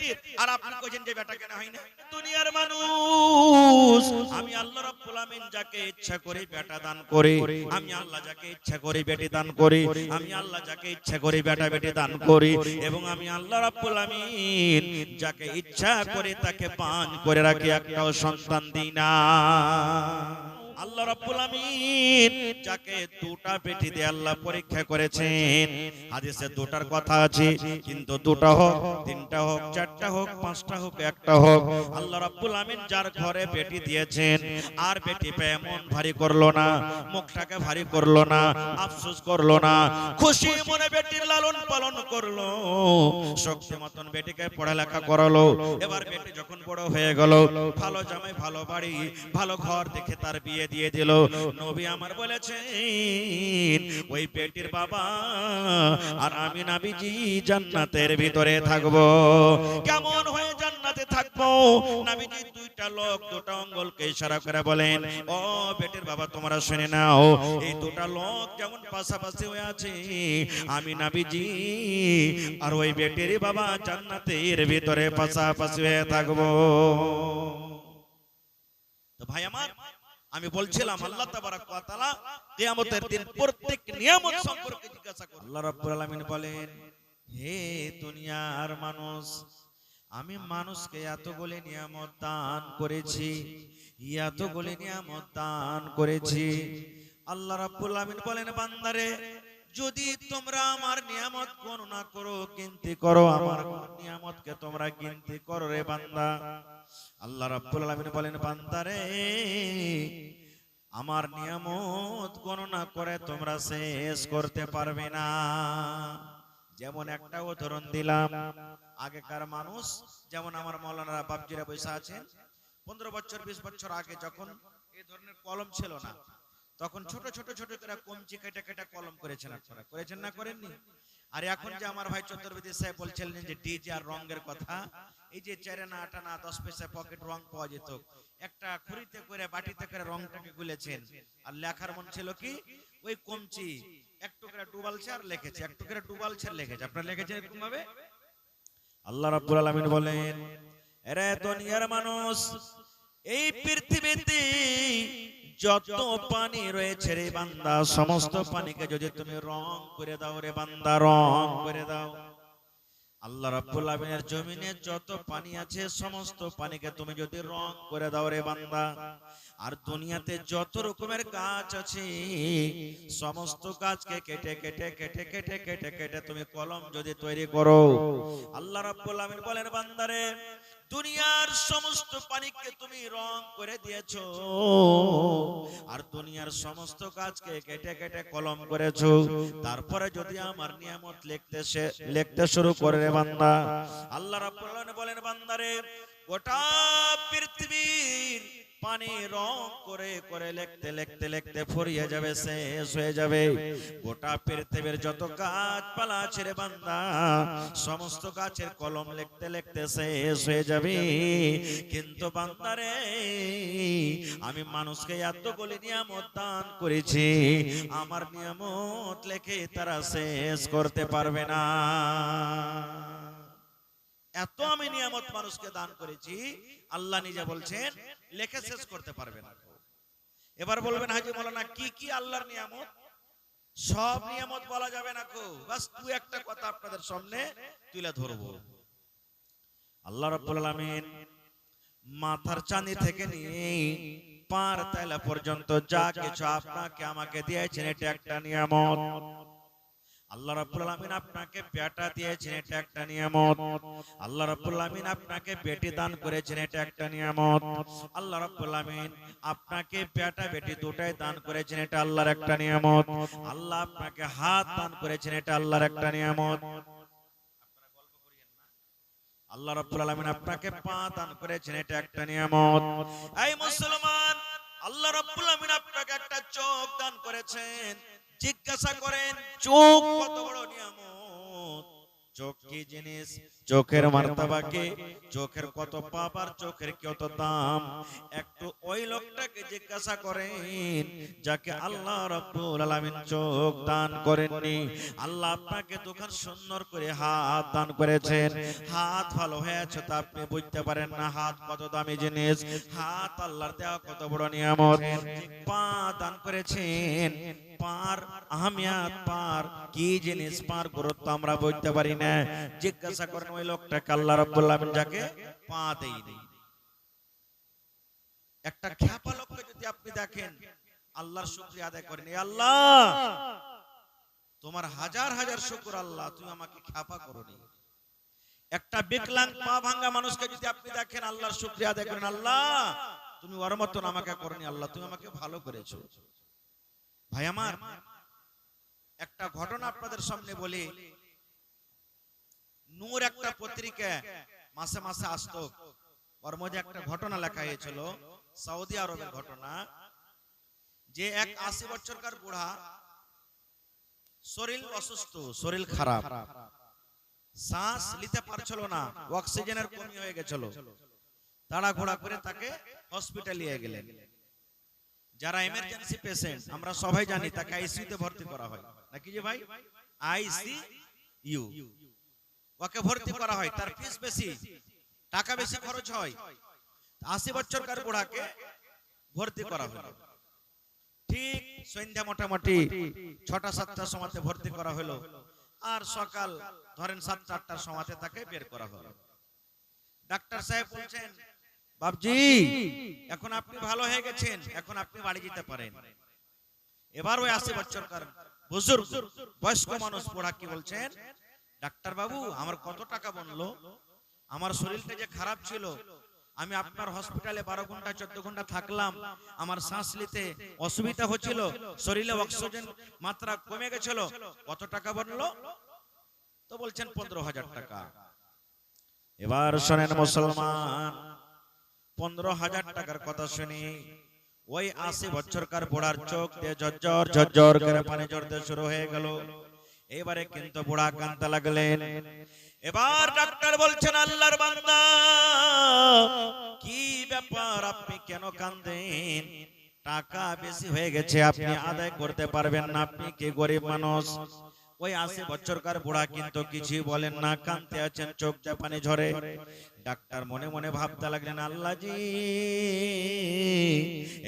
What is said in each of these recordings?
বেটির, আর আপনি কইছেন যে বেটা কেন হয় না? দুনিয়ার মানুষ, আমি আল্লাহ রাব্বুল আমিন যাকে ইচ্ছা করি বেটা দান করি, আমি আল্লাহ যাকে ইচ্ছা করি বেটি দান করি, আমি আল্লাহ যাকে ইচ্ছা করি বেটা বেটি দান করি, এবং আমি আল্লাহ রাব্বুল আমিন যাকে ইচ্ছা করে তাকে পান করে রাখি, একটাও সন্তান দিই না। আল্লাহ রাব্বুল আমিন যাকে দুটা বেটি দিয়ে আল্লাহ পরীক্ষা করেছেন, হাদিসে দুটার কথা আছে, কিন্তু দুটা হোক, তিনটা হোক, চারটা হোক, পাঁচটা হোক, একটা হোক, আল্লাহ রাব্বুল আমিন যার ঘরে বেটি দিয়েছেন আর বেটি পেয়ে মন ভারী করলো না, মুখটাকে ভারী করলো না, আফসোস করলো না, খুশি মনে বেটির লালন পালন করলো, শক্তি মতন বেটিকে পড়ালেখা করালো। এবার বেটি যখন বড় হয়ে গেল, ভালো জামাই, ভালো বাড়ি, ভালো ঘর দেখে তার বিয়ে দিয়ে দিল। নবী আমার বলেছেন ওই বেটির বাবা আর আমি নবীজি জান্নাতের ভিতরে থাকবো। কেমন হয়ে জান্নাতে থাকবো? নবীজি দুইটা লোক দুটা আঙ্গুলকে ইশারা করে বলেন, ও বেটির বাবা তোমরা শুনে নাও, এই দুটা লোক যেমন পাশাপাশি হয়ে আছে, আমি নবীজি আর ওই বেটির বাবা জান্নাতের ভিতরে পাশাপাশি হয়ে থাকবো। তো ভাই আমার, আমি বলছিলাম আল্লাহ তাবারক ওয়া তাআলা কিয়ামতের দিন প্রত্যেক নিয়ামত সম্পর্কে জিজ্ঞাসা করবেন। আল্লাহ রাব্বুল আলামিন বলেন, হে দুনিয়ার মানুষ, আমি মানুষকে এতগুলি নিয়ামত দান করেছি, এতগুলি নিয়ামত দান করেছি। আল্লাহ রাব্বুল আলামিন বলেন, বান্দারে যদি তোমরা আমার নিয়ামত গণনা করো, গিনতি করো, আমার নিয়ামতকে তোমরা গিনতি করো রে বান্দা। আল্লাহ রাব্বুল আলামিন বলেন, বান্দারে আমার নিয়ামত গণনা করে তোমরা শেষ করতে পারবে না। যেমন একটা উদাহরণ দিলাম, আগেকার মানুষ, যেমন আমার মাওলানা বাপজিরা বসে আছেন, 15 বছর 20 বছর আগে যখন এই ধরনের কলম ছিল না, তখন ছোট ছোট ছোট করে কমচি কেটে কেটে কলম করেছেন। আপনারা করেছেন না করেননি? আর এখন যে আমার ভাই চতুর্বেদী সাহেব বলছিলেন যে ডিজে আর রঙের কথা, এই যে 4 আনা 8 আনা 10 পয়সা পকেট রং পাওয়া যেত, একটা খুরিতে করে বাটিতে করে রংটাকে গুলেছেন, আর লেখার মন ছিল কি, ওই কমচি একটু করে ডুবালছে আর লিখেছে, একটু করে ডুবালছে আর লিখেছে। আপনারা লিখেছেন এরকম ভাবে? আল্লাহ রাব্বুল আলামিন বলেন, এরে দুনিয়ার মানুষ, এই পৃথিবীতে যত পানি রয়েছে রে বান্দা, সমস্ত পানিকে যদি তুমি রং করে দাও রে বান্দা, রং করে দাও, আল্লাহ রাব্বুল আলামিনের জমিনে যত পানি আছে সমস্ত পানিকে তুমি যদি রং করে দাও রে বান্দা, আর দুনিয়াতে যত রকমের গাছ আছে সমস্ত গাছকে কেটে কেটে কেটে কেটে কেটে কেটে তুমি কলম যদি তৈরি করো, আল্লাহ রাব্বুল আলামিন বলেন, বান্দারে দুনিয়ার সমস্ত পানিকে তুমি রং করে দিয়েছো, আর দুনিয়ার সমস্ত গাছকে কেটে কেটে কলম করেছো, তারপরে যদি আমার নিয়ামত লিখতে শুরু করে রে বান্দা, আল্লাহ রাব্বুল আলামিন বলেন, বান্দারে গোটা পৃথিবীর পানি রং করে করে লিখতে লিখতে লিখতে ফুরিয়ে যাবে, শেষ হয়ে যাবে। গোটা পৃথিবীর যত গাছপালা আছে রে বান্দা, সমস্ত গাছের কলম লিখতে লিখতে শেষ হয়ে যাবে, কিন্তু বান্দারে আমি মানুষকে এতগুলি নিয়ামত দান করেছি, আমার নিয়ামত লিখে তারা শেষ করতে পারবে না। এত আমি নিয়ামত মানুষকে দান করেছি, আল্লাহ নিজে বলছেন লেখে শেষ করতে পারবে না। এবার বলবেন, হাজী মাওলানা কি কি আল্লাহর নিয়ামত? সব নিয়ামত বলা যাবে না কো, বাস দুই একটা কথা আপনাদের সামনে তুলে ধরবো। আল্লাহ রাব্বুল আলামিন মাথার চাঁদি থেকে নিয়ে পার তলা পর্যন্ত যা কিছু আপনাকে আমাকে দিয়েছেন, এটা একটা নিয়ামত। আল্লাহ রাব্বুল আলামিন আপনাকে বেটা দিয়েছেন, এটা একটা নিয়ামত। আল্লাহ রাব্বুল আলামিন আপনাকে বেটি দান করেছেন, এটা একটা নিয়ামত। আল্লাহ রাব্বুল আলামিন আপনাকে বেটা বেটি দুটাই দান করেছেন, এটা আল্লাহর একটা নিয়ামত। আল্লাহ আপনাকে হাত দান করেছেন, এটা আল্লাহর একটা নিয়ামত। আল্লাহ রাব্বুল আলামিন আপনাকে পা দান করেছেন, এটা একটা নিয়ামত। এই মুসলমান, আল্লাহ রাব্বুল আলামিন আপনাকে একটা চোখ দান করেছেন। জিজ্ঞাসা করেন চোখ কত বড় নিয়ামত, চোখ কি জিনিস? চোখের মার্তাবাকে, চোখের কত পাপ আর চোখের কত দাম, একটু ওই লোকটাকে জিজ্ঞাসা করেন যাকে আল্লাহ রাব্বুল আলামিন চোখ দান করেননি। আল্লাহ আপনাকে দুখান সুন্দর করে হাত দান করেছেন, হাত ভালো হয়েছে তা আপনি বুঝতে পারেন না হাত কত দামি জিনিস, হাত আল্লাহর দেওয়া কত বড় নিয়ামত। পা দান করেছেন, পার আহমিয়াত, পার কি জিনিস, পার গুরুত্ব আমরা বুঝতে পারি না। জিজ্ঞাসা করেন ওই লোকটাকে আল্লাহ রাব্বুল আলামিন যাকে পা দেয়নি। একটা খ্যাপা লোককে যদি আপনি দেখেন, আল্লাহর শুকরিয়া আদায় করেন, এ আল্লাহ তোমার হাজার হাজার শুকর আল্লাহ, তুমি আমাকে খ্যাপা করোনি। একটা বিকলাঙ্গ পা ভাঙা মানুষকে যদি আপনি দেখেন, আল্লাহর শুকরিয়া আদায় করেন, আল্লাহ তুমি ওর মতন আমাকে করনি, আল্লাহ তুমি আমাকে ভালো করেছো। ভাই আমার, একটা ঘটনা আপনাদের সামনে বলি। নূর একটা পত্রিকা মাসে মাসে আসতো, ওর মধ্যে একটা ঘটনা লেখা হয়েছিল, সৌদি আরবের ঘটনা, যে এক 80 বছরকার বুড়া, শরীর অসুস্থ, শরীর খারাপ, শ্বাস নিতে পারছিল না, অক্সিজেনের কমি হয়ে গেছিল। তাড়াহুড়া করে তাকে হসপিটালে নিয়ে গেলেন। যারা এমার্জেন্সি পেশেন্ট আমরা সবাই জানি, তাকে আইসিইউতে ভর্তি করা হয় নাকি যে ভাই, আইসিইউ, ওকে ভর্তি করা হয়। তার ফিস বেশি, টাকা বেশি খরচ হয়। 80 বছরকার বুড়াকে ভর্তি করা হলো। ঠিক সন্ধ্যা মোটামুটি 6টা-7টার সময়তে ভর্তি করা হলো, আর সকাল ধরেন 7টা-8টার সময়তে তাকে বের করা হলো। ডাক্তার সাহেব বলছেন, বাবজি এখন আপনি ভালো হয়ে গেছেন, এখন আপনি বাড়ি যেতে পারেন। এবার ওই 80 বছরকার বুজুর্গ বয়স্ক মানুষ বুড়া কি বলছেন, ডাক্তার বাবু আমার কত টাকা বললো, আমার শরীরটা যে খারাপ ছিল, আমি আপনার হসপিটালে 12 ঘন্টা 14 ঘন্টা থাকলাম, আমার শ্বাস নিতে অসুবিধা হচ্ছিল, শরীরে অক্সিজেন মাত্রা কমে গেছিল, কত টাকা বললো? তো বলছেন 15,000 টাকা। এবার শোনেন মুসলমান, 15,000 টাকার কথা শুনি ওই 80 বছরকার বুড়ার চোখ দিয়ে ঝরঝর ঝরঝর করে পানি ঝরতে শুরু হয়ে গেল। এবারে কিন্তু বুড়া কাঁদতে লাগলেন। এবার ডাক্তার বলছেন, আল্লাহর বান্দা কি ব্যাপার, আপনি কেন কাঁদেন? টাকা বেশি হয়ে গেছে, আপনি আদায় করতে পারবেন না, আপনি কি গরিব মানুষ। ওই 80 বছরকার বুড়া কিন্তু কিছুই বলেন না, কাঁদতে আছেন, চোখ দিয়ে পানি ঝরে। ডাক্তার মনে মনে ভাবতে লাগলেন, আল্লাহ জি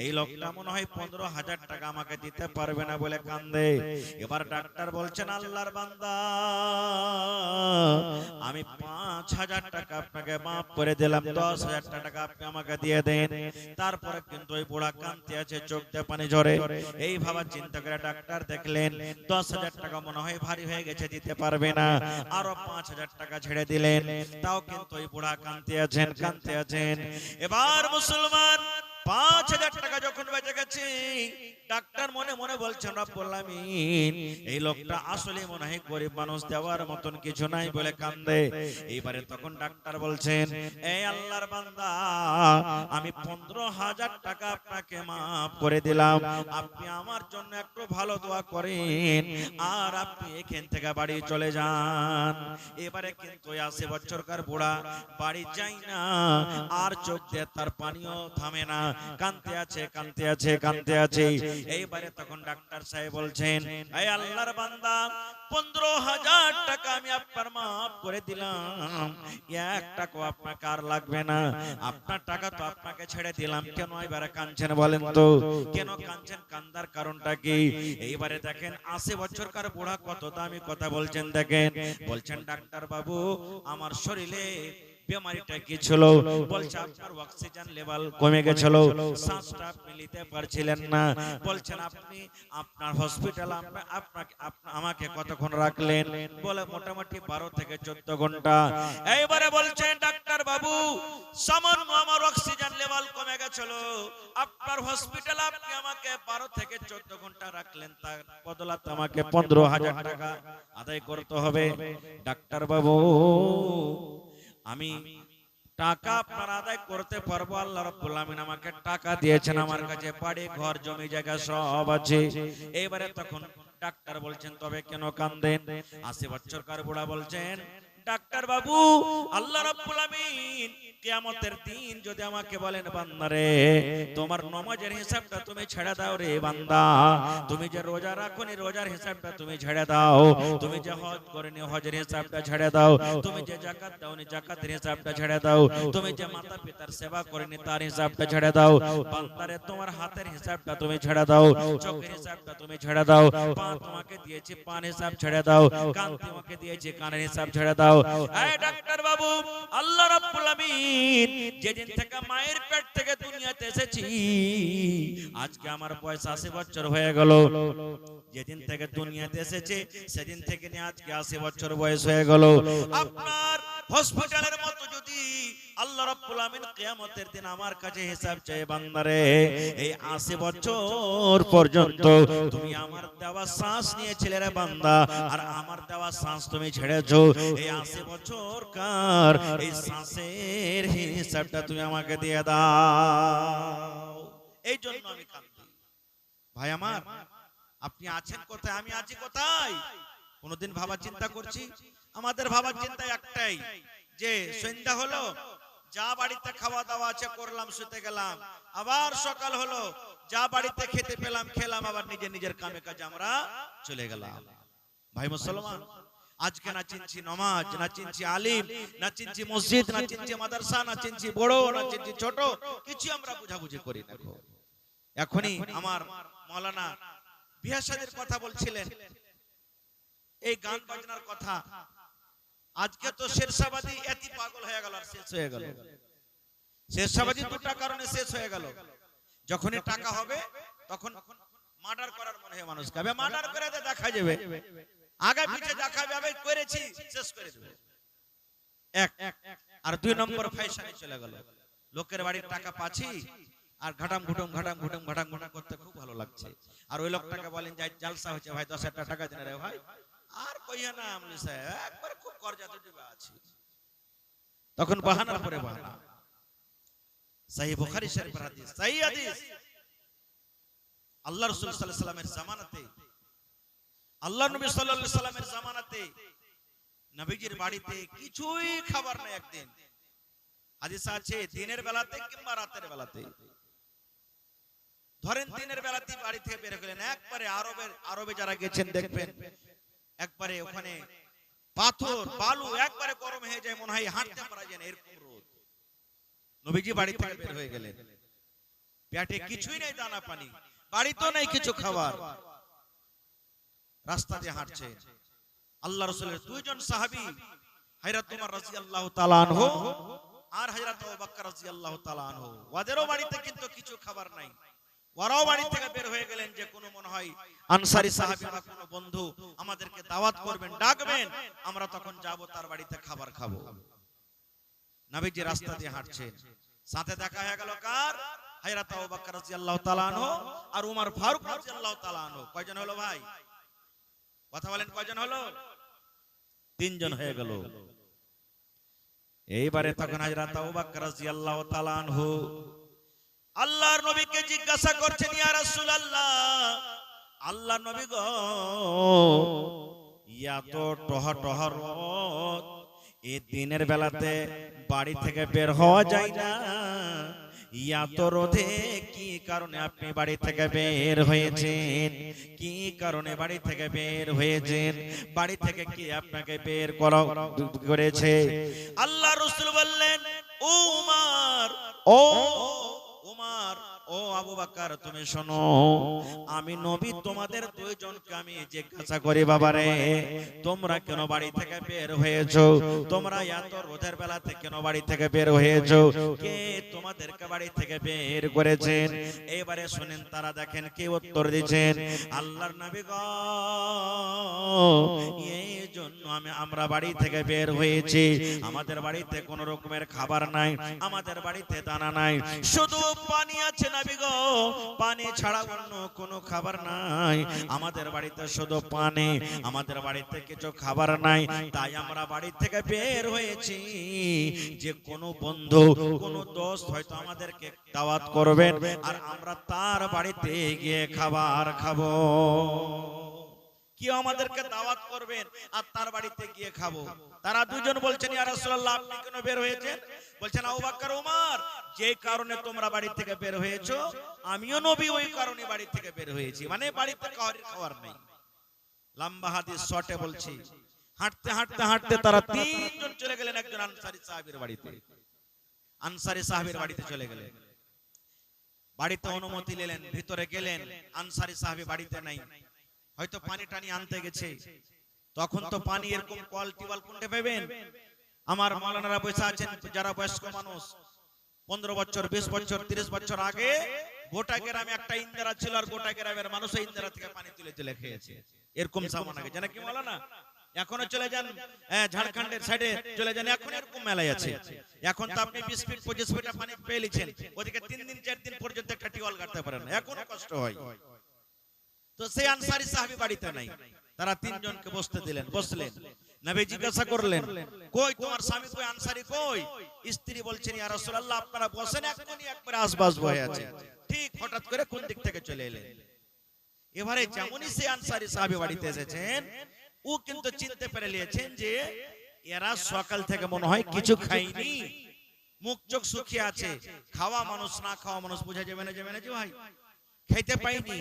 এই লোকটা মনে হয় 15,000 টাকা আমাকে দিতে পারবে না বলে কান্দে। এবার ডাক্তার বলছেন, আল্লাহর বান্দা আমি 5,000 টাকা আপনাকে মাফ করে দিলাম, 10,000 টাকা আপনি আমাকে দিয়ে দেন। তারপরে কিন্তু ওই বুড়া কাঁদতে আছে, চোখ দিয়ে পানি ঝরে। এই ভাবা চিন্তা করে ডাক্তার দেখলেন 10,000 টাকা মনে হয় ভারী হয়ে গেছে, দিতে পারবে না, আরো 5,000 টাকা ছেড়ে দিলেন। তাও কিন্তু ওই বুড়া কাঁদতে আছেন, কাঁদতে আছেন। এবার মুসলমান 5,000 টাকা যখন বেঁচে গেছে, ডাক্তার মনে মনে বলছেন, রব্বুল আমিন এই লোকটা আসলে মনে হয় গরিব মানুষ, দেওয়ার মতন কিছু নাই বলে কান্দে। এইবারে তখন ডাক্তার বলছেন, এই আল্লাহর বান্দা আমি 15,000 টাকা আপনাকে মাফ করে দিলাম, আপনি আমার জন্য একটু ভালো দোয়া করেন, আর আপনি এখান থেকে বাড়ি চলে যান। এবারে কিন্তু 80 বছরকার বুড়া বাড়ি যায় না, আর চোখ দিয়ে তার পানিও থামে না, কাঁদতে আছে, কাঁদতে আছে, কাঁদতে আছে। এইবারে তখন ডাক্তার সাহেব বলছেন, এই আল্লাহর বান্দা 15,000 টাকা আমি আপনার মাফ করে দিলাম, 1 টাকাও আপনাকে আর লাগবে না, আপনার টাকা তো আপনাকে ছেড়ে দিলাম, কেন এবারে কাঁদছেন বলেন তো, কেন কাঁদছেন? কান্দার কারণটা কি? এইবারে দেখেন 80 বছরকার বুড়া কত দামি কথা বলছেন, দেখেন বলছেন, ডাক্তার বাবু আমার শরীরে বেমারিটা কি ছিল? বলছে আপনার অক্সিজেন লেভেল কমে গেছিল, শ্বাসটা আপনি নিতে পারছিলেন না। বলছেন আপনি আপনার হসপিটালে আপনাকে আমাকে কতক্ষণ রাখলেন? বলে মোটামুটি 12 থেকে 14 ঘন্টা। এইবারে বলছেন, ডাক্তার বাবু সামান্য আমার অক্সিজেন লেভেল কমে গেছিল, আপনার হসপিটালে আপনি আমাকে 12 থেকে 14 ঘন্টা রাখলেন, তার বদলাতে আমাকে 15,000 টাকা আদায় করতে হবে। ডাক্তার বাবু আমি টাকা আপনার আদায় করতে পারবো, আল্লাহ রাব্বুল আমিন আমাকে টাকা দিয়েছেন, আমার কাছে বাড়ি ঘর জমি জায়গা সব আছে। এবারে তখন ডাক্তার বলছেন, তবে কেন কাঁদেন? 80 বছরকার বুড়া বলছেন, ডাক্তার বাবু, আল্লাহ রাব্বুল আমিন কিয়ামতের দিন যদি আমাকে বলেন বান্দারে তোমার নামাজের হিসাবটা তুমি ছেড়ে দাও রে বান্দা, তুমি যে রোজা রাখোনি রোজার হিসাবটা তুমি ছেড়ে দাও, তুমি যে হজ করেনি হজের হিসাবটা ছেড়ে দাও, তুমি যে যাকাত দাওনি যাকাতের হিসাবটা ছেড়ে দাও, তুমি যে মাতা পিতার সেবা করেনি তার হিসাবটা ছেড়ে দাও, বান্দারে তোমার হাতের হিসাবটা তুমি ছেড়ে দাও, চোখের হিসাবটা তুমি ছেড়ে দাও, পা তোমাকে দিয়েছি পান হিসাব ছেড়ে দাও, কান তোমাকে দিয়েছি কানের হিসাব ছেড়ে দাও। এই ডাক্তার বাবু, আল্লাহ রাব্বুল আমিন যেদিন থেকে মায়ের পেট থেকে দুনিয়াতে এসেছি আজকে আমার বয়স 80 বছর হয়ে গেল, যেদিন থেকে দুনিয়াতে এসেছে সেদিন থেকে নিয়ে আজকে 80 বছর বয়স হয়ে গেল। আপনার হসপিটালের মতো যদি আল্লাহ রাব্বুল আমিন কিয়ামতের দিন আমার কাছে হিসাব চাই বান্দারে এই 80 বছর পর্যন্ত তুমি আমার দেওয়া শ্বাস নিয়েছিলে রে বান্দা, আর আমার দেওয়া শ্বাস তুমি ছেড়েছো, এই 80 বছর কার এই শ্বাসের হিসাবটা তুমি আমাকে দিয়ে দাও। এই জন্য আমি কাঁদি। ভাই আমার, আপনি আছেন কোথায়, আমি আছি কোথায়? কোনদিন ভাবা চিন্তা করছি? আমাদের ভাবার চিন্তা একটাই যে সন্ধ্যা হলো, যা বাড়িতে খাওয়া দাওয়া আছে করলাম, শুতে গেলাম, আবার সকাল হলো, যা বাড়িতে খেতে পেলাম খেলাম, আবার নিজের নিজের কামে কাজে আমরা চলে গেলাম। ভাই মুসলমান, আজকে না চিনছি নমাজ, না চিনছি আলিম, না চিনছি মসজিদ, না চিনছি মাদ্রাসা, না চিনছি বড়, না চিনছি ছোট, কিছু আমরা বুঝাবুঝি করি না। এখনই আমার মাওলানা বিহাসাদের কথা বলছিলেন, এই গান বাজনার কথা। আজকে তো শেরশাবাদী এতি পাগল হয়ে গেল, আর শেষ হয়ে গেল। শেরশাবাদী দুটা কারণে শেষ হয়ে গেল। যখনই টাকা হবে তখন মার্ডার করার মনে হয় মানুষ কাবে, মার্ডার করে দেখা যাবে, আগে পিছে দেখা যাবে, করেছি শেষ করে দেবে। এক আর দুই নম্বর ফ্যাশনে চলে গেল, লোকের বাড়ির টাকা পাচ্ছি আর ঘাটাম ঘুটুম ঘাটাম ঘুটুম ঘাটাম ঘুটাম করতে খুব ভালো লাগছে। আর ওই লোকটাকে বলেন যে জালসা হচ্ছে ভাই 10,000 টাকা দেন রে ভাই, আর কইয়া না আমলি সাহেব একবার খুব করজাতে ডুবে আছি, তখন বাহানার পরে বাহানা। সহিহ বুখারী শরীফের হাদিস, সহিহ হাদিস, আল্লাহ রাসূল সাল্লাল্লাহু আলাইহি সাল্লামের জামানাতে, আল্লাহ নবী সাল্লাল্লাহু আলাইহি সাল্লামের জামানাতে নবীজির বাড়িতে কিছুই খাবার নাই। একদিন হাদিস আছে দিনের বেলাতে কিংবা রাতের বেলাতে, ধরেন দিনের বেলাতে বাড়ি থেকে বের হলেন, একবারে আরবে যারা গেছেন দেখবেন একবারে ওখানে পাথর বালু একবারে গরম হয়ে যায়, মনে হয় হাঁটতে পারা যায় না, এরকম রোদ। নবীজি বাড়ি থেকে বের হয়ে গেলেন, পেটে কিছুই নেই, দানা পানি, বাড়িতেও নেই কিছু খাবার, রাস্তা দিয়ে হাঁটছে। আল্লাহ রাসূলের দুইজন সাহাবী, হযরত ওমর রাদিয়াল্লাহু তাআলা আনহু আর হযরত আবু বকর রাদিয়াল্লাহু তাআলা আনহু, ওদেরও বাড়িতে কিন্তু কিছু খাবার নাই। ওরাও বাড়ি থেকে বের হয়ে গেলেন যে কোনো মনে হয় আনসারী সাহাবী বা কোনো বন্ধু আমাদেরকে দাওয়াত করবেন, ডাকবেন, আমরা তখন যাব তার বাড়িতে খাবার খাবো। নবীজি রাস্তা দিয়ে হাঁটছেন, সাথে দেখা হয়ে গেল কার? হযরত আবু বকর রাদিয়াল্লাহু তাআলা আনহু আর ওমর ফারুক রাদিয়াল্লাহু তাআলা আনহু। কয়জন হলো ভাই? কথা বলেন, কয়জন হলো? তিনজন হয়ে গেল। এইবারে তখন হযরত আবু বকর রাদিয়াল্লাহু তাআলা আনহু আল্লাহর নবীকে জিজ্ঞাসা করছেন, ইয়া রাসূলুল্লাহ, আল্লাহর নবী গো, ইয়া তো টহ রোদ, এই দিনের বেলাতে বাড়ি থেকে বের হওয়া যায় না, ইয়া তো রোদে কি কারণে আপনি বাড়ি থেকে বের হয়েছেন? কি কারণে বাড়ি থেকে বের হয়েছেন? বাড়ি থেকে কি আপনাকে বের করেছে? আল্লাহ রাসূল বললেন, ও উমর, ও উমর, ও আবু বকর, তুমি শোনো, আমি নবী তোমাদের দুইজনকে আমি জিজ্ঞাসা করি, বাবারে তোমরা কেন বাড়ি থেকে বের হয়েছো? তোমরা এত রোদের বেলাতে কেন বাড়ি থেকে বের হয়েছো? কে তোমাদেরকে বাড়ি থেকে বের করেছেন? এবারে শুনেন, তারা দেখেন কি উত্তর দিচ্ছেন, আল্লাহর নবী গো, এই জন্য আমরা বাড়ি থেকে বের হয়েছি, আমাদের বাড়িতে কোনো রকমের খাবার নাই, আমাদের বাড়িতে দানা নাই, শুধু পানি আছে নবী গো, পানি ছাড়া অন্য কোনো খাবার নাই, আমাদের বাড়িতে শুধু পানি, আমাদের বাড়িতে কিছু খাবার নাই, তাই আমরা বাড়ি থেকে বের হয়েছি যে কোনো বন্ধু কোনো দোস্ত হয়তো আমাদেরকে দাওয়াত করবেন আর আমরা তার বাড়িতে গিয়ে খাবার খাবো। কেউ আমাদেরকে দাওয়াত করবেন আর তার বাড়িতে গিয়ে খাবো। তারা দুজন বলছেন, ইয়া রাসূলুল্লাহ আপনি কেন বের হয়েছেন? বলছেন, আবু বকর ওমর, যে কারণে তোমরা বাড়ি থেকে বের হয়েছো আমিও নবী ওই কারণে বাড়ি থেকে বের হয়েছি, মানে বাড়িতে খাওয়ার নেই। লম্বা হাদিস শর্টে বলছি, হাঁটতে হাঁটতে হাঁটতে তারা তিনজন চলে গেলেন একজন আনসারী সাহাবীর বাড়িতে। আনসারী সাহাবীর বাড়িতে চলে গেলেন, বাড়িতে অনুমতি নিলেন, ভিতরে গেলেন। আনসারী সাহাবী বাড়িতে নাই, হয়তো পানি টানি আনতে গেছে। তখন তো পানি এরকম কল টিউবওয়েল কোনটা পাবেন? আমার মাওলানারা বসে আছেন যারা বয়স্ক মানুষ, 15 বছর 20 বছর 30 বছর আগে গোটা গ্রামে একটা ইন্দিরা ছিল, আর গোটা গ্রামের মানুষ এই ইন্দিরা থেকে পানি তুলে তুলে খেয়েছে। এরকম সামান আগে জানা কি মাওলানা? এখনো চলে যান ঝাড়খণ্ডের সাইডে চলে যান, এখন এরকম মেলায় আছে। এখন তো আপনি 20 ফিট 25 ফিট পানি পেয়ে লিছেন, ওদিকে 3 দিন 4 দিন পর্যন্ত একটা টিউবওয়েল কাটতে পারেন না, এখনো কষ্ট হয়। তো সেই আনসারী সাহাবী বাড়িতে নাই, তারা তিনজনকে বসতে দিলেন, বসলেন। নবী জিজ্ঞাসা করলেন, কই তোমার স্বামী কই, আনসারী কই? স্ত্রী বলছেন, ইয়া রাসূলুল্লাহ আপনারা বসেন, এখনই একবার আসবাস বয়ে আছে। ঠিক হঠাৎ করে কোন দিক থেকে চলে এলেন। এবারে যেমনই সেই আনসারী সাহাবী বাড়িতে এসেছেন, ও কিন্তু চিনতে পেরে নিয়েছেন যে এরা সকাল থেকে মনে হয় কিছু খায়নি, মুখ চোখ শুকিয়ে আছে। খাওয়া মানুষ না খাওয়া মানুষ বোঝা যাবে না, যাবে না যে ভাই খাইতে পাইনি।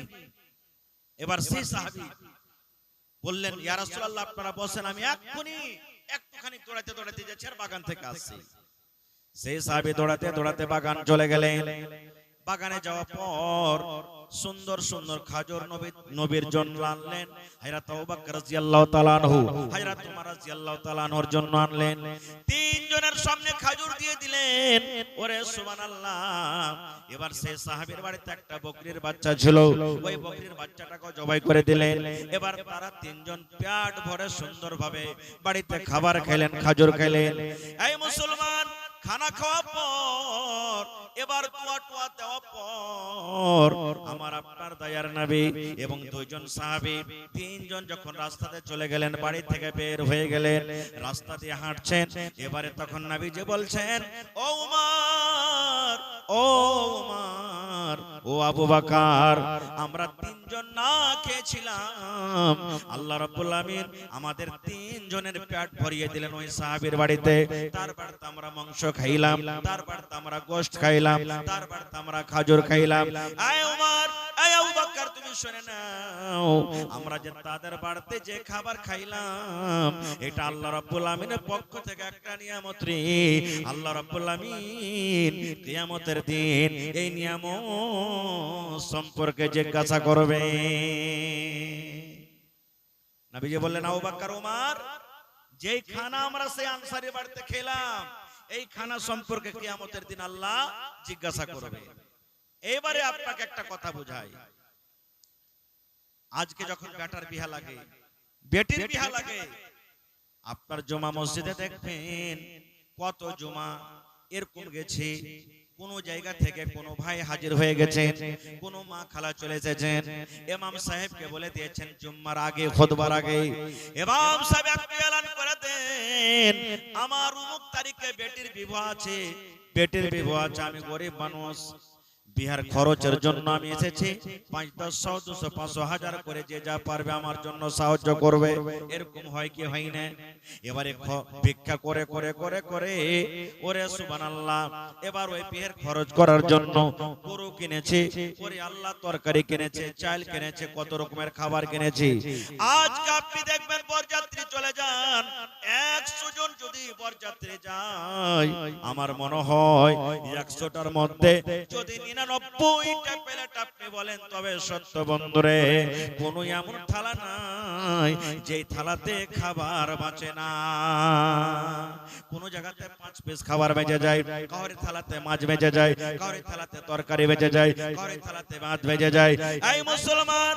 এবার সেই সাহাবী বললেন, ইয়া রাসূলুল্লাহ আপনারা বসেন, আমি এক্ষুনি একটুখানি দৌড়াতে দৌড়াতে যাচ্ছি আর বাগান থেকে আসছি। সেই সাহাবী দৌড়াতে দৌড়াতে বাগান চলে গেলেন। বাগানে যাওয়ার পর সুন্দর সুন্দর খাজুর নবীর জন্য আনলেন। হযরত আবু বকর রাদিয়াল্লাহু তাআলা আনহু, হযরত ওমর রাদিয়াল্লাহু তাআলা আনহুর জন্য আনলেন। তিনজনের সামনে খাজুর দিয়ে দিলেন। ওরে সুবহানাল্লাহ। এবার সেই সাহাবীর বাড়িতে একটা বকরির বাচ্চা ছিল, ওই বকরির বাচ্চাটাকে জবাই করে দিলেন। এবার তারা তিনজন পেট ভরে সুন্দরভাবে বাড়িতে খাবার খেলেন, খাজুর খেলেন। এই মুসলমান, খানা খাওয়ার পর এবার দোয়া টোয়া দেওয়ার পর আমার আপনার দয়ার নবী এবং দুইজন সাহাবী তিনজন যখন রাস্তাতে চলে গেলেন, বাড়ি থেকে বের হয়ে গেলেন, রাস্তা দিয়ে হাঁটছেন। এবারে তখন নবী যে বলছেন, ও উমর, ও উমর, ও আবু বকর, আমরা তিনজন না খেয়েছিলাম, আল্লাহ রাব্বুল আমিন আমাদের তিনজনের পেট ভরিয়ে দিলেন ওই সাহাবীর বাড়িতে। তারপর আমরা মাংস খাইলাম, তারপর আমরা গোশত খাইলাম, তারপর আমরা খাজুর খাইলাম। আয় উমর, আয় আবু বকর, তুমি শুনে নাও, আমরা যে তাদের বাড়িতে যে খাবার খাইলাম এটা আল্লাহ রাব্বুল আমিনের পক্ষ থেকে একটা নিয়ামত রে। আল্লাহ রাব্বুল আমিন কিয়ামতের দিন এই নিয়ামত সম্পর্কে জিজ্ঞাসা করবে। নবীজি বললেন, আবু বকর, ওমর, যেই খানা আমরা সেই আনসারী বাড়িতে খেলাম এই খানা সম্পর্কে কিয়ামতের দিন আল্লাহ জিজ্ঞাসা করবে। এবারে আপনাকে একটা কথা বুঝাই, আজকে যখন বেটার বিহা লাগে, বেটির বিহা লাগে, আপনার জুমা মসজিদে দেখবেন কত জুমা এরকম গেছে, কোন জায়গা থেকে কোন ভাই হাজির হয়ে গেছেন, কোন মা খালা চলে এসেছেন, ইমাম সাহেবকে বলে দিয়েছেন জুম্মার আগে, খুতবার আগে ইমাম সাহেব একটু এলান করে দেন, আমার অমুক তারিখে বেটির বিবাহ আছে, বেটির বিবাহ আছে, আমি গরিব মানুষ, বিহার খরচের জন্য আমি এসেছি, 5, 10, 100, 200, 500, 1000 করে যে যা পারবে আমার জন্য সাহায্য করবে। এরকম হয় কি হয় না? এবারে ভিক্ষা করে করে করে করে ওরে সুবহানাল্লাহ, এবার ওই বিয়ের খরচ করার জন্য গরু কিনেছে, ওরে আল্লাহ তরকারি কিনেছে, চাল কিনেছে, কত রকমের খাবার কিনেছে। আজকে আপনি দেখবেন বরযাত্রী চলে যান, 100 জন যদি বরযাত্রী যায়, আমার মনে হয় 100টার মধ্যে যদি 99টা প্লেট আপনি বলেন তবে সত্য বন্ধুরে, কোন এমন থালা নাই যে থালাতে খাবার বাঁচে না। কোন জায়গাতে 5 পিস খাবার বেঁচে যায়, কাউরি থালাতে মাছ বেঁচে যায়, কাউরি থালাতে তরকারি বেঁচে যায়, কাউরি থালাতে ভাত বেঁচে যায়। এই মুসলমান,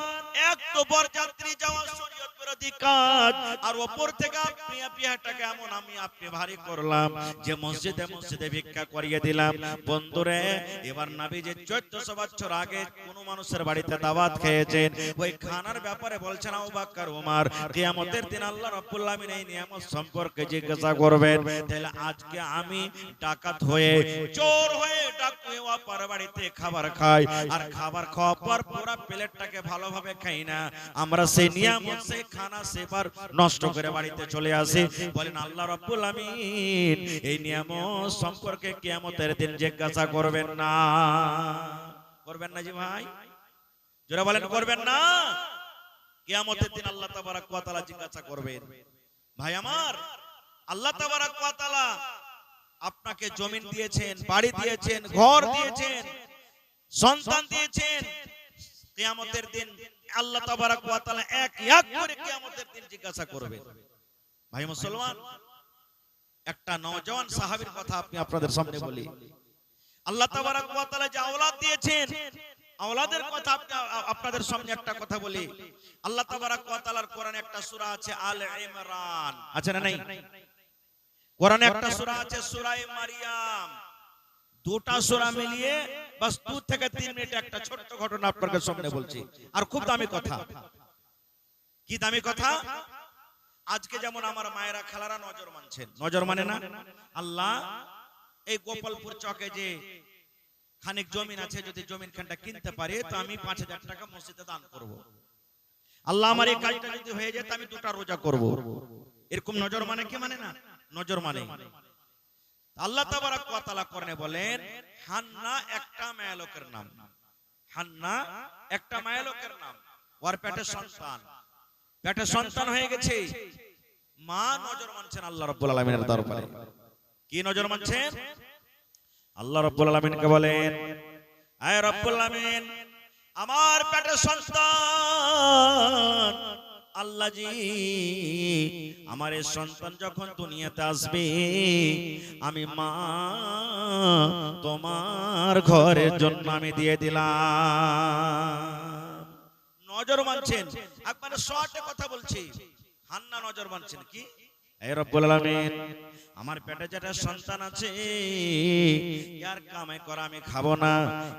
এক তো বরযাত্রী যাওয়া শরীয়ত বিরোধী কাজ, আর উপর থেকে আপনি বিয়াটাকে এমন আমি আপনি ভারী করলাম যে মসজিদে মসজিদে ভিক্ষা করিয়ে দিলাম। বন্ধুরে, এবার নবী যে 1400 বছর আগে কোন মানুষের বাড়িতে দাওয়াত খেয়েছেন, ওই খানার ব্যাপারে বলছেন আবু বকর ওমর কিয়ামতের দিন আল্লাহ রাব্বুল আলামিন এই নিয়ামত সম্পর্কে জিজ্ঞাসা করবেন। তাহলে আজকে আমি ডাকাত হয়ে, চোর হয়ে, ডাকু হয়ে অপর বাড়িতে খাবার খাই, আর খাবার খাওয়ার পর পুরো প্লেটটাকে ভালোভাবে খাই না, আমরা সেই নিয়ামত সেই খানা সেবার নষ্ট করে বাড়িতে চলে আসি। বলেন আল্লাহ রাব্বুল আলামিন এই নিয়ামত সম্পর্কে কিয়ামতের দিন জিজ্ঞাসা করবেন না? করবেন না জি ভাই? যারা বলেন করবেন না, কিয়ামতের দিন আল্লাহ তাবারক ওয়া তাআলা জিজ্ঞাসা করবেন। ভাই আমার, আল্লাহ তাবারক ওয়া তাআলা আপনাকে জমিন দিয়েছেন, বাড়ি দিয়েছেন, ঘর দিয়েছেন, সন্তান দিয়েছেন। কিয়ামতের দিন আল্লাহ তাবারক ওয়া তাআলা এক এক করে কিয়ামতের দিন জিজ্ঞাসা করবেন। ভাই মুসলমান, একটা নওজোয়ান সাহাবীর কথা আপনি আপনাদের সামনে বলি। আল্লাহ তাবারক ওয়া তাআলা যে আওলাদ দিয়েছেন, আওলাদের কথা আপনাদের সামনে একটা কথা বলি। আল্লাহ তাবারক ওয়া তাআলার কোরআনে একটা সূরা আছে আল ইমরান, আছে না নাই? কোরআনে একটা সূরা আছে সূরা মারিয়াম। দুটা সূরা মিলিয়ে বাস 2 থেকে 3 মিনিট একটা ছোট্ট ঘটনা আপনাদের সামনে বলছি, আর খুব দামি কথা। কি দামি কথা? আজকে যেমন আমার মায়েরা খালারা নজর মানছেন, নজর মানে না? আল্লাহ এই গোপালপুর চকে যে খানিক জমিন আছে, যদি জমিন খানটা কিনতে পারে তো আমি 5000 টাকা মসজিদে দান করব। আল্লাহ আমার এই কাজটা যদি হয়ে যায় তো আমি 2টা রোজা করব। এরকম নজর মানে কি মানে না? নজর মানে। আল্লাহ তাবারক ওয়া তাআলা কোরআনে বলেন হান্না একটা মায়া লোকের নাম, হান্না একটা মায়া লোকের নাম, ওর পেটে সন্তান, পেটে সন্তান হয়ে গেছে, মা নজর মানছেন আল্লাহ রাব্বুল আলামিনের দরবারে। কি নজর মানছেন? আল্লাহ রাব্বুল আলামিনকে বলেন আয় রাব্বুল আলামিন আমার পেটে সন্তান, আল্লাহ জি আমার এই সন্তান যখন দুনিয়াতে আসবে আমি মা তোমার ঘরের জন্য আমি দিয়ে দিলাম। নজর মানছেন, একবারে শর্টে কথা বলছি। হান্না নজর মানছেন কি? হে রব্বুল আলামিন আমার পেটে যেটা সন্তান আছে ইয়ার কামাই করা আমি খাবো না,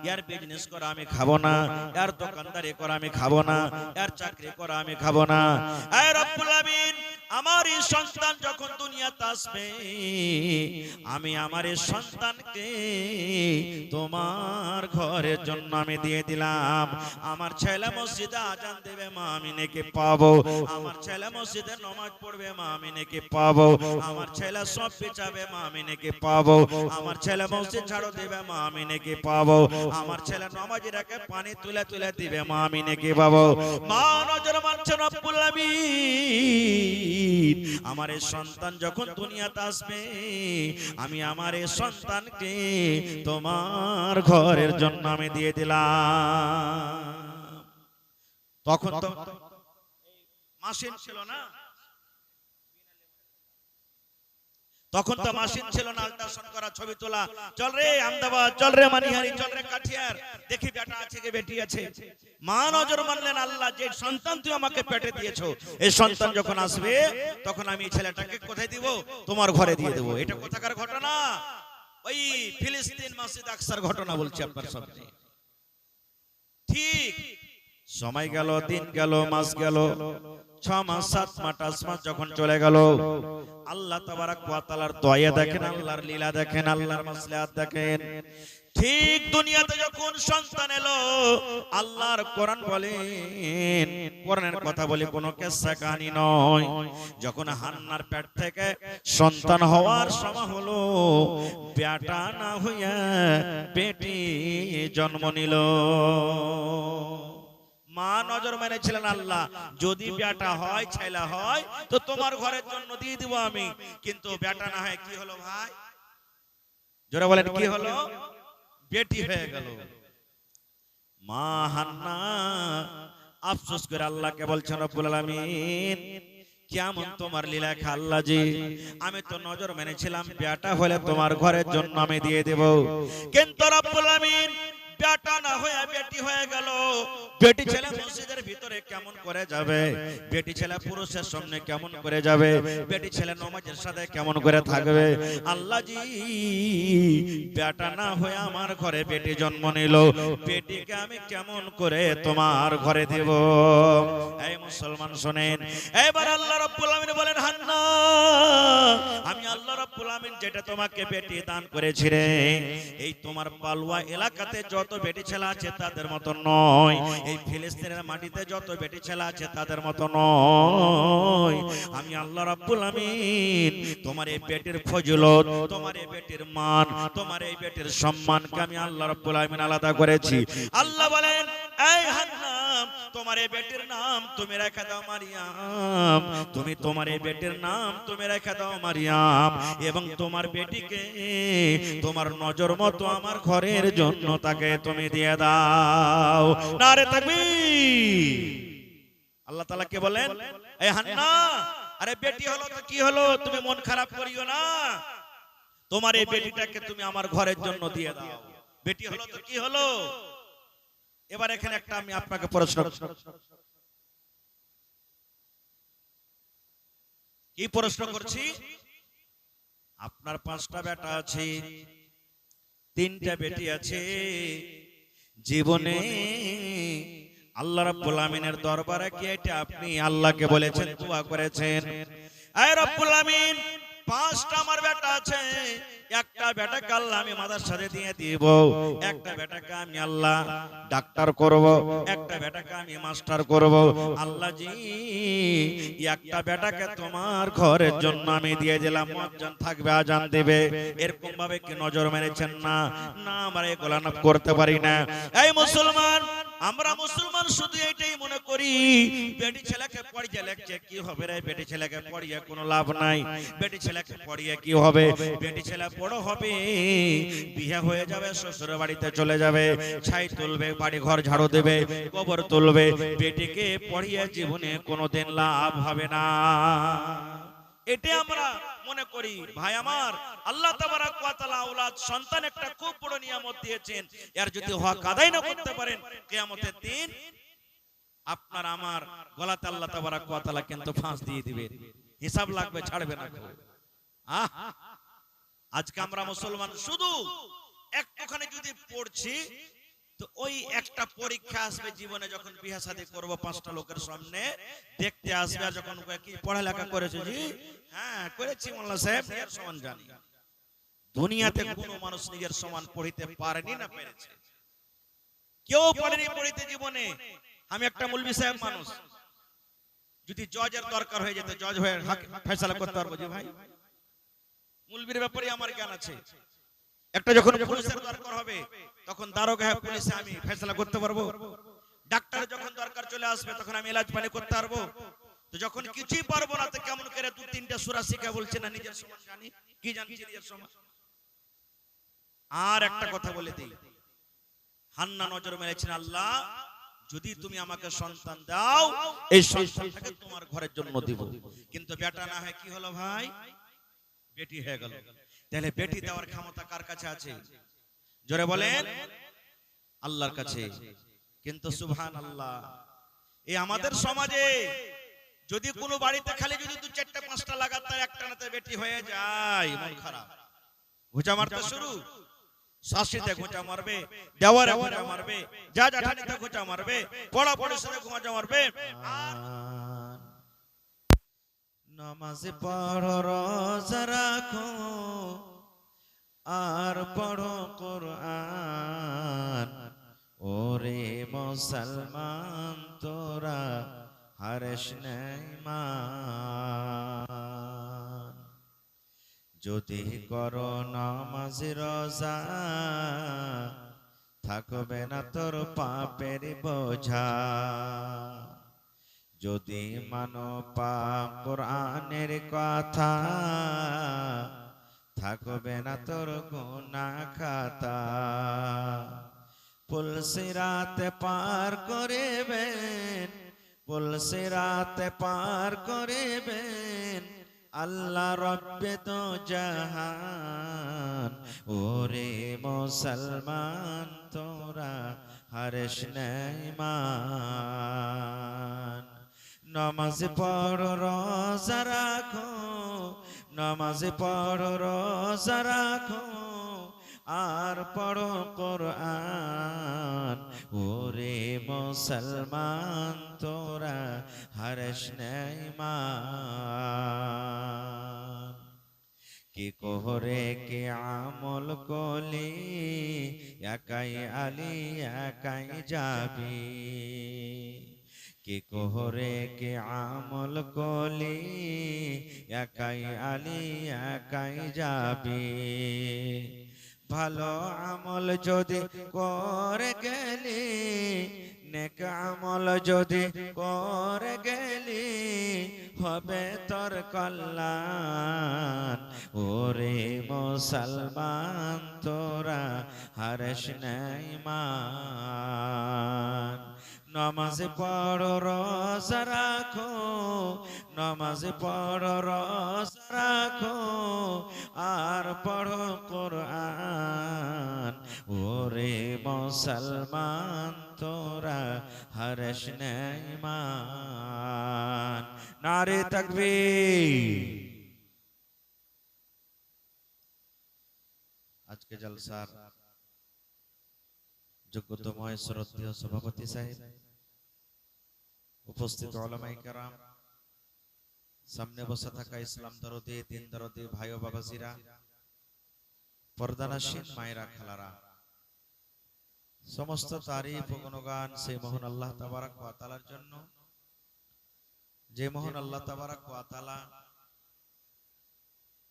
ইয়ার বিজনেস করা আমি খাবো না, ইয়ার দোকানদারি করা আমি খাবো না, ইয়ার চাকরি করা আমি খাবো না। হে রব্বুল আলামিন আমার এই সন্তান যখন দুনিয়াতে আসবে আমি আমার এই সন্তানকে তোমার ঘরের জন্য আমি দিয়ে দিলাম। আমার ছেলে মসজিদে আজান দেবে মা আমি নেকি পাবো, আমার ছেলে মসজিদে নামাজ পড়বে মা আমি নেকি পাবো, আমার ছেলে সব বিচাবে মা আমি নেকি পাবো, আমার ছেলে মসজিদ ঝাড়ু দিবে মা আমি নেকি পাবো, আমার ছেলে নামাজি রেখে পানি তুলে তুলে দিবে মা আমি নেকি পাবো। মা নজর মানছে রব্বুল আলামিন আমার এই সন্তান যখন দুনিয়াতে আসবে আমি আমার এই সন্তানকে তোমার ঘরের জন্য আমি দিয়ে দিলাম। তখন তো মাসিন ছিল না, তখন তো মাসিন ছিল না, আল্ট্রাসাউন্ড করা, ছবি তোলা, চল রে আহমেদাবাদ, চল রে মানিহারি, চল রে কাঠিয়ার, দেখি বেটা আছে কি বেটি আছে। মা নজর মানলেন আল্লাহ যে সন্তান তুই আমাকে পেটে দিয়েছো এই সন্তান যখন আসবে তখন আমি এই ছেলেটাকে কোথায় দিব? তোমার ঘরে দিয়ে দেবো। এটা কোথাকার ঘটনা? ওই ফিলিস্তিন মসজিদ আকসার ঘটনা বলছি আপনার সামনে। ঠিক সময় গেল, দিন গেল, মাস গেল, 6 মাস 7 মাস 8 মাস যখন চলে গেল আল্লাহ তাবারক ওয়া তাআলার দয়া দেখেন, আল্লাহর লীলা দেখেন, আল্লাহর মাসলাহাত দেখেন। ঠিক দুনিয়াতে যখন সন্তান এলো আল্লাহর কোরআন বলেন, কোরআনের কথা বলে কোনো কিসসা কাহিনী নয়, যখন হান্নার পেট থেকে সন্তান হওয়ার সময় হলো বেটা না হইয়া বেটি জন্ম নিল। মা নজর মেনেছিলেন আল্লাহ যদি বেটা হয় ছেলে হয় তো তোমার ঘরের জন্য দিয়ে দিব আমি, কিন্তু বেটা না হয় কি হলো ভাই? জোরে বলেন কি হলো? বেটি হয়ে গেল। মা হান্না আফসোস করে আল্লাহকে বলছেন রব্বুল আলামিন কেমন তোমার লীলা আল্লাহ জি, আমি তো নজর মেনেছিলাম বেটা হলে তোমার ঘরের জন্য আমি দিয়ে দেব, কিন্তু রব্বুল আলামিন বেটা না হয়ে বেটি হয়ে গেল, বেটি ছেলে মসজিদের ভিতরে কেমন করে যাবে, বেটি ছেলে পুরুষের সামনে কেমন করে যাবে, বেটি ছেলে নামাজের সাথে কেমন করে থাকবে। আল্লাহ জি বেটা না হয়ে আমার ঘরে বেটি জন্ম নিল, বেটিকে আমি কেমন করে তোমার ঘরে দেব? এই মুসলমান শুনেন, এবার আল্লাহ রাব্বুল আলামিন বলেন, হান্না আমি আল্লাহ রাব্বুল আলামিন যেটা তোমাকে বেটি দান করেছি রে, এই তোমার পালুয়া এলাকাতে যত বেটি ছেলে আছে তাদের মতো নয়, এই ফিলিস্তিনের মাটিতে যত বেটি ছেলে আছে তাদের মতো নয়। আমি আল্লাহ রাব্বুল আলামিন তোমার এই বেটির ফজিলত, তোমার এই বেটির মান, তোমার এই বেটির সম্মানকে আমি আল্লাহ রাব্বুল আলামিন আলাদা করেছি। আল্লাহ বলেন, এই হান্না তোমার এই বেটির নাম তুমি রেখে দাও মারিয়াম, তুমি তোমার এই বেটির নাম তুমি রেখে দাও মারিয়াম, এবং তোমার বেটিকে তোমার নজর মতো আমার ঘরের জন্য তাকে তুমি দিয়ে দাও। নারে তাকবীর। আল্লাহ তাআলা কে বলেন, এই হান্না আরে বেটি হলো তো কি হলো, তুমি মন খারাপ করিও না, তোমার এই বেটিটাকে তুমি আমার ঘরের জন্য দিয়ে দাও। বেটি হলো তো কি হলো। এবার এখানে একটা আমি আপনাকে প্রশ্ন, কি প্রশ্ন করছি, আপনার 5টা বেটা আছে, 3টা বেটি আছে, জীবনে আল্লাহ রাব্বুল আমিনের দরবারে কি এটা আপনি আল্লাহকে বলেছেন, দোয়া করেছেন, এই রব্বুল আমিন 5টা আমার বেটা আছে, একটা বেটাকে আল্লাহ আমি মাদ্রাসাতে দিয়ে দিব, একটা বেটাকে আমি আল্লাহ ডাক্তার করব, একটা বেটাকে আমি মাস্টার করব, আল্লাহ জি একটা বেটাকে তোমার ঘরের জন্য আমি দিয়ে দিলাম, মুয়াজ্জিন থাকবে, আজান দেবে, এরকম ভাবে কি নজর মেরেছেন না? না, আমরা এগুলো না করতে পারি না। এই মুসলমান, আমরা মুসলমান শুধু এটাই মনে করি বেটি ছেলেকে পড়িয়ে লেখছে কি হবে রে, বেটি ছেলেকে পড়িয়ে কোনো লাভ নাই, বেটি ছেলেকে পড়িয়ে কি হবে, বেটি ছেলে বড় হবে, বিয়ে হয়ে যাবে, শ্বশুর বাড়িতে চলে যাবে, ছাই তুলবে, বাড়ি ঘর ঝাড়ু দেবে, গোবর তুলবে, বেটিকে পড়িয়ে জীবনে কোনোদিন লাভ হবে না। এটা আমরা মনে করি। ভাই আমার, আল্লাহ তাবারাক ওয়া তাআলা আওলাদ সন্তান একটা খুব বড় নিয়ামত দিয়েছেন, এর যদি হক আদায় না করতে পারেন কিয়ামতের দিন আপনার আমার গলাতে আল্লাহ তাবারাক ওয়া তাআলা কিন্তু ফাঁস দিয়ে দিবেন, হিসাব লাগবে, ছাড়বে না। আজকে আমরা মুসলমান শুধু একটুখানি যদি পড়ছি তো ওই একটা পরীক্ষা আসবে জীবনে, যখন বিয়ে শাদী করব 5টা লোকের সামনে দেখতে আসবে, আর যখন কি পড়ালেখা করেছে, জি হ্যাঁ করেছি মোল্লা সাহেব, এর সমান জানি। দুনিয়াতে কোনো মানুষ নিজের সমান পড়িতে পারেনি না পেরেছে, কেউ পারেনি পড়িতে জীবনে। আমি একটা মৌলভী সাহেব মানুষ, যদি জজের দরকার হয়ে যেত, জজ হয়ে ফয়সালা করতে পারবো যে ভাই, মৌলভীর ব্যাপারে আমার জ্ঞান আছে। একটা যখন পুলিশের দরকার হবে তখন দারোগা হয়ে পুলিশে আমি ফয়সালা করতে পারবো। ডাক্তার যখন দরকার চলে আসবে তখন আমি ইলাজ পানি করতে পারবো। তো যখন কিছুই পারবো না তো কেমন করে 2-3টা সূরা শিখা বলছে না নিজের সমান জানি, কি জানছি নিজের সমান। আর একটা কথা বলে দেই, হান্না নজর মেরেছেন, আল্লাহ যদি তুমি আমাকে সন্তান দাও, এই সন্তানটাকে তোমার ঘরের জন্য দিব, কিন্তু বেটা না হয় কি হলো ভাই, বেটি হয়ে গেল। তাহলে বেটি দেওয়ার ক্ষমতা কার কাছে আছে? জোরে বলেন, আল্লাহর কাছে। কিন্তু সুবহানাল্লাহ, এই আমাদের সমাজে যদি কোনো বাড়িতে খালি যদি 2-4টা-5টা লাগাতার একটানাতে বেটি হয়ে যায়, মন খারাপ, ঘুচা মারতে শুরু, শাশুড়িতে ঘুচা মারবে, দেওয়ারে ঘুচা মারবে, যা জাঠানিতে ঘুচা মারবে, পড়া পড়াশোনা ঘুচা মারবে। আর নামাজ পড়ো, রোজা রাখো, আর পড়ো কোরআন, ওরে মুসলমান তোরা হারিস নাই মান। যদি করো নামাজ রোজা, থাকবে না তোর পাপের বোঝা। যদি মানো পাক কোরআনের কথা, থাকবে না তোর গুনাহ খাতা। পুলসিরাতে পার করিবেন, পুলসিরাতে পার করিবেন আল্লাহ রব্বে তো জাহান, ওরে মুসলমান তোরা হারিস না ঈমান। নামাজ পড়ো রোজা রাখো, নামাজ পড়ো রোজা রাখো, আর পড়ো কোরআন। ওরে মুসলমান তোরা হারিস না ঈমান। কি কোহরে কে আমল কলি, একাই আলী একাই যাবি। কি কোহরে কে আমল কলি, একাই আলী একাই যাবি। ভালো আমল যদি করে গেলি, নেক আমল যদি করে গেলি, হবে তোর কল্যাণ। ওরে মুসলমান তোরা হারিস না ঈমান। নামাজ পড়ো রোজা রাখো, নামাজ পড়ো রোজা রাখো, আর পড়ো কোরআন। ওরে মুসলমান তোরা হারিস না ঈমান। নারে তাকবীর। আজকে জলসার যোগ্যতময় শ্রদ্ধেয় সভাপতি সাহেব, উপস্থিত উলামায়ে কেরাম, সামনে বসে থাকা ইসলাম দরদি দিন দরদি ভাই ও বাবাজিরা, পর্দানাসীন মায়েরা খালারা, সমস্ত তারিফ ও গুণগান সেই মহান আল্লাহ তাবারক ওয়া তাআলার জন্য, যে মহান আল্লাহ তাবারক ওয়া তাআলা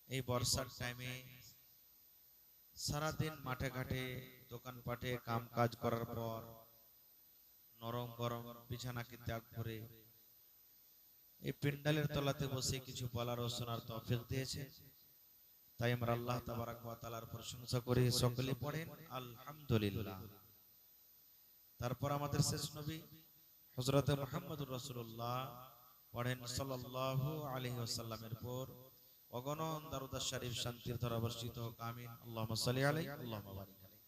এই বর্ষার টাইমে সারাদিন মাঠে ঘাটে দোকানপাটে কাম কাজ করার পর নরম গরম বিছানাকে ত্যাগ করে এই পেন্ডালের তলাতে বসে কিছু বলার ও শোনার তৌফিক দিয়েছে। তাই আমরা আল্লাহ তাবারক ওয়া তাআলার প্রশংসা করি। সকলে পড়েন আলহামদুলিল্লাহ। তারপর আমাদের শেষ নবী হযরত মুহাম্মদুর রাসূলুল্লাহ পড়েন সাল্লাল্লাহু আলাইহি ওয়াসাল্লামের পর অগণন দরুদ শরীফ শান্তির ধারা বর্ষিত হোক, আমিন। আল্লাহুম্মা সাল্লি আলাইহি আল্লাহুম্মা বারিক আলাইহি।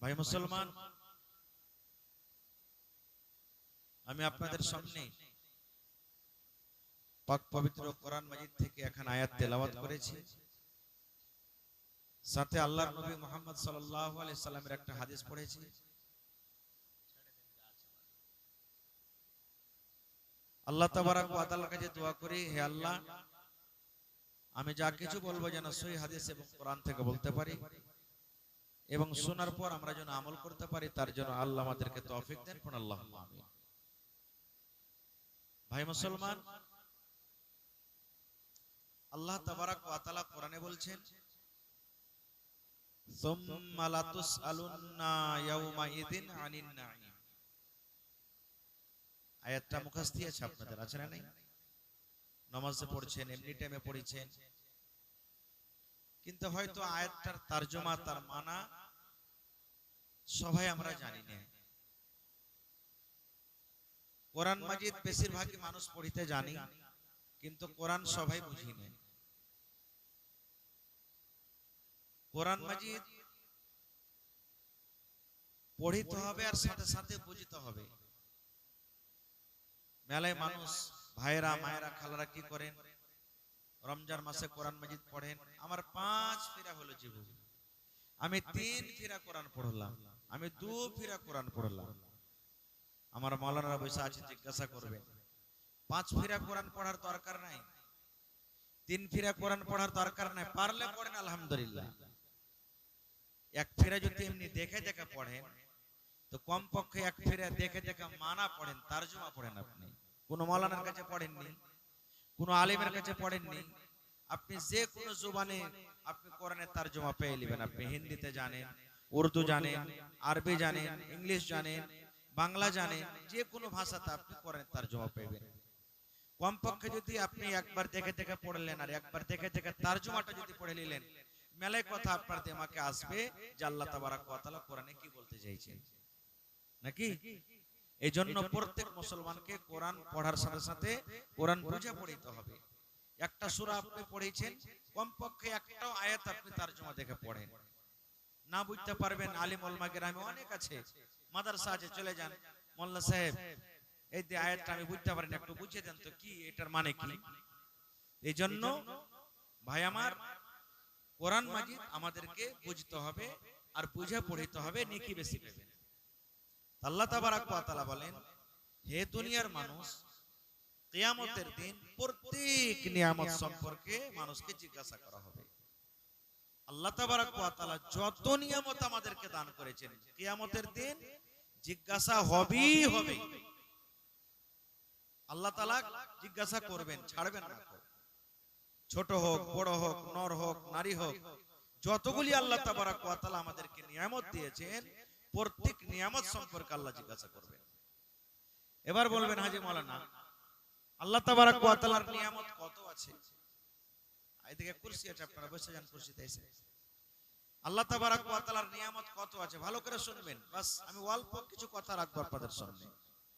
ভাই মুসলমান, আমি আপনাদের সামনে পাক পবিত্র কোরআন মাজিদ থেকে এখন আয়াত তেলাওয়াত করেছি, সাথে আল্লাহর নবী মুহাম্মদ সাল্লাল্লাহু আলাইহি সাল্লামের একটা হাদিস পড়েছি। আল্লাহ তাবারক ওয়া তাআলার কাছে দোয়া করি, হে আল্লাহ, আমি যা কিছু বলবো যেন সহিহ হাদিস এবং কোরআন থেকে বলতে পারি, এবং শোনার পর আমরা যেন আমল করতে পারি, তার জন্য আল্লাহ আমাদেরকে তৌফিক দেন। পড়ুন আল্লাহুম্মা আমিন। ভাই মুসলমান, আল্লাহ তাবারক ওয়া তাআলা কোরআনে বলছেন, সুম্মা লাতুসআলুন্না ইয়াউমাইযিন আনিন নাঈম। আয়াতটা মুখস্থ আছে আপনাদের, আছে না? নাই? নামাজে পড়ছেন, এমনি টাইমে পড়েছেন, কিন্তু হয়তো আয়াতটার তরজমা, তার মানা সবাই আমরা জানি না। কোরআন মাজিদ বেশিরভাগই মানুষ পড়িতে জানি, কিন্তু কোরআন সবাই বুঝি না। কোরআন মাজিদ পড়িতে হবে আর সাথে সাথে বুঝতে হবে। মেলায় মানুষ ভাইরা মায়েরা খালারা কি করেন, রমজান মাসে কোরআন মাজিদ পড়েন। আমার 5 ফিরা হলো জীবন, আমি 3 ফিরা কোরআন পড়লাম, আমি 2 ফিরা কোরআন পড়লাম। আমার মাওলানা বসে আছে, জিজ্ঞাসা করবেন, 5 ফিরা কোরআন পড়ার দরকার নাই, 3 ফিরা কোরআন পড়ার দরকার নাই, পারলে পড়েন আলহামদুলিল্লাহ। 1 ফিরা যদি এমনি দেখে দেখে পড়েন, তো কমপক্ষে 1 ফিরা দেখে দেখে মানা পড়েন, তরজমা পড়েন। আপনি কোন মাওলানার কাছে পড়েননি, কোন আলেমের কাছে পড়েননি, আপনি যে কোনো জবানে আপনি কোরআনের তরজমা পেয়ে নেবেন। আপনি হিন্দিতে জানেন, উর্দু জানেন, আরবি জানেন, ইংলিশ জানেন, বাংলা জানেন, যে কোনো ভাষাতে আপনি কোরআনের তরজমা পাবেন। কমপক্ষে যদি আপনি একবার দেখে দেখে পড়লেন আর একবার দেখে দেখে তরজমাটা যদি পড়ে নিলেন, মেলায় কথা আপনার দিমাগে আসবে যে আল্লাহ তাবারক ওয়া তাআলা কোরআনে কি বলতে চাইছেন, নাকি? এই জন্য প্রত্যেক মুসলমানকে কোরআন পড়ার সাথে সাথে কোরআন বুঝে পড়তে হবে। একটা সূরা আপনি পড়েছেন, কমপক্ষে একটাও আয়াত আপনি তরজমা দেখে পড়েন। না বুঝতে পারবেন, আলিম ওলামা কেরাম অনেক আছে, মাদ্রাসা আছে, চলে যান, মোল্লা সাহেব এই যে আয়াতটা আমি বুঝতে পারি না, একটু বুঝিয়ে দেন তো কি এটার মানে কি। এই জন্য ভাই আমার, কোরআন মাজিদ আমাদেরকে বুঝতে হবে আর বুঝে পড়িতে হবে, নেকি বেশি পাবেন। আল্লাহ তাবারাক ওয়া তাআলা বলেন, হে দুনিয়ার মানুষ, কিয়ামতের দিন প্রত্যেক নিয়ামত সম্পর্কে মানুষকে জিজ্ঞাসা করা হবে। আল্লাহ তাবারাক ওয়া তাআলা যত নিয়ামত আমাদেরকে দান করেছেন, কিয়ামতের দিন জিজ্ঞাসা হবেই হবে। আল্লাহ তাআলা জিজ্ঞাসা করবেন, ছাড়বেন না। ছোট হোক, বড় হোক, নর হোক, নারী হোক, যতগুলি আল্লাহ তাবারাক ওয়া তাআলা আমাদেরকে নিয়ামত দিয়েছেন, প্রত্যেক নিয়ামত সম্পর্কে আল্লাহ জিজ্ঞাসা করবেন। এবার বলবেন, হাজী মাওলানা, আল্লাহ তাবারাক ওয়া তাআলার নিয়ামত কত আছে? এইদিকে কুরসি আছে, আপনারা বসে যান কুরসিতে এসে। আল্লাহ তাবারাক ওয়া তাআলার নিয়ামত কত আছে ভালো করে শুনবেন, বাস আমি অল্প কিছু কথা রাখবো আপনাদের সামনে।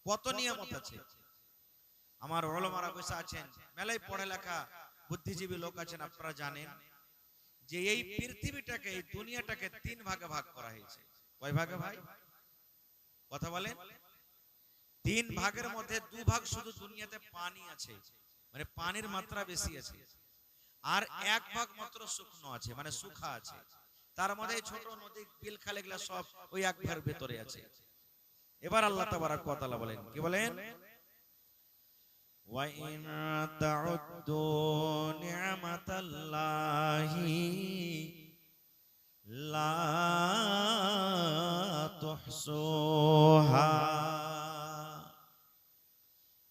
কত নিয়ামত আছে? আমার উলামারা বসে আছেন, মেলায় পড়ালেখা বুদ্ধিজীবী লোক আছেন, আপনারা জানেন যে এই পৃথিবীটাকে, এই দুনিয়াটাকে তিন ভাগে ভাগ করা হয়েছে। কয় ভাগে ভাই? কথা বলেন। তিন ভাগের মধ্যে দু ভাগ শুধু দুনিয়াতে পানি আছে, মানে পানির মাত্রা বেশি আছে, আর এক ভাগ মাত্র শুকনো আছে, মানে শুখা আছে। তার মধ্যে ছোট নদী, বিল, খাল এগুলা সব ওই এক ভাগের ভেতরে আছে। এবার আল্লাহ তাবারাক ওয়া তাআলা বলেন, কি বলেন? ওয়া ইন তাউদ্দু নি'মাতাল্লাহি লা তুহসুহা।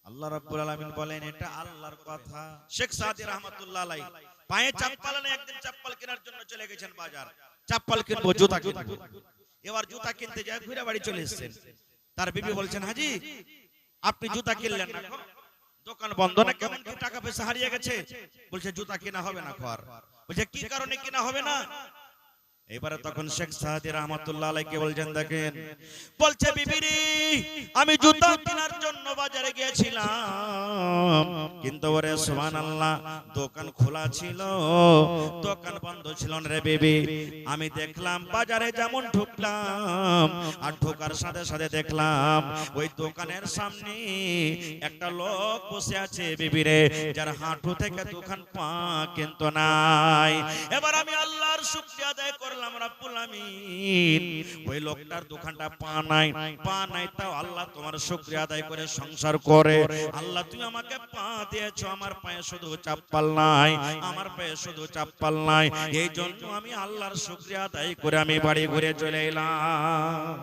আল্লাহ রাব্বুল আলামিন বলেন, এটা আল্লাহর কথা। শেখ সাদি রাহমাতুল্লাহ আলাইহি পায়ে চাপ্পাল না, একদিন চাপ্পাল কেনার জন্য চলে গেছেন বাজার, চাপ্পাল কিনবো, জুতা কিনবো। এবার জুতা কিনতে যায়, ঘুরে বাড়ি চলে এসেছেন। তার বিবি বলছেন, হাজি আপনি জুতা কিনলেন না, দোকান বন্ধ না, কেমন কি টাকা পয়সা হারিয়ে গেছে? বলছে জুতা কেনা হবে না। খর বলছে কি কারণে কেনা হবে না? এবারে তখন শেখ সাদি রাহমাতুল্লাহ আলাইহি বলছেন, দেখেন, বলছে বিবি রে, আমি জুতা কেনার জন্য বাজারে গিয়েছিলাম, কিন্তু ওরে সুবহানাল্লাহ দোকান খোলা ছিল, দোকান বন্ধ ছিল না রে বিবি। আমি দেখলাম বাজারে যেমন ঢুকলাম, আর ঢোকার সাথে সাথে দেখলাম ওই দোকানের সামনে একটা লোক বসে আছে বিবি রে, যার হাঁটু থেকে দোকান পা কিন্তু নাই। এবার আমি আল্লাহর শুকরিয়া আদায় করলাম, রাব্বুল আমিন, ওই লোকটার দোকানটা পা নাই, তাও আল্লাহ তোমার শুকরিয়া আদায় করে সংসার করে। আল্লাহ তুমি আমাকে পা দিয়েছো, আমার পায়ে শুধু চাপ্পাল নাই, আমার পায়ে শুধু চাপ্পাল নাই, এই জন্য আমি আল্লাহর শুকরিয়া আদায় করে আমি বাড়ি ঘুরে চলে এলাম।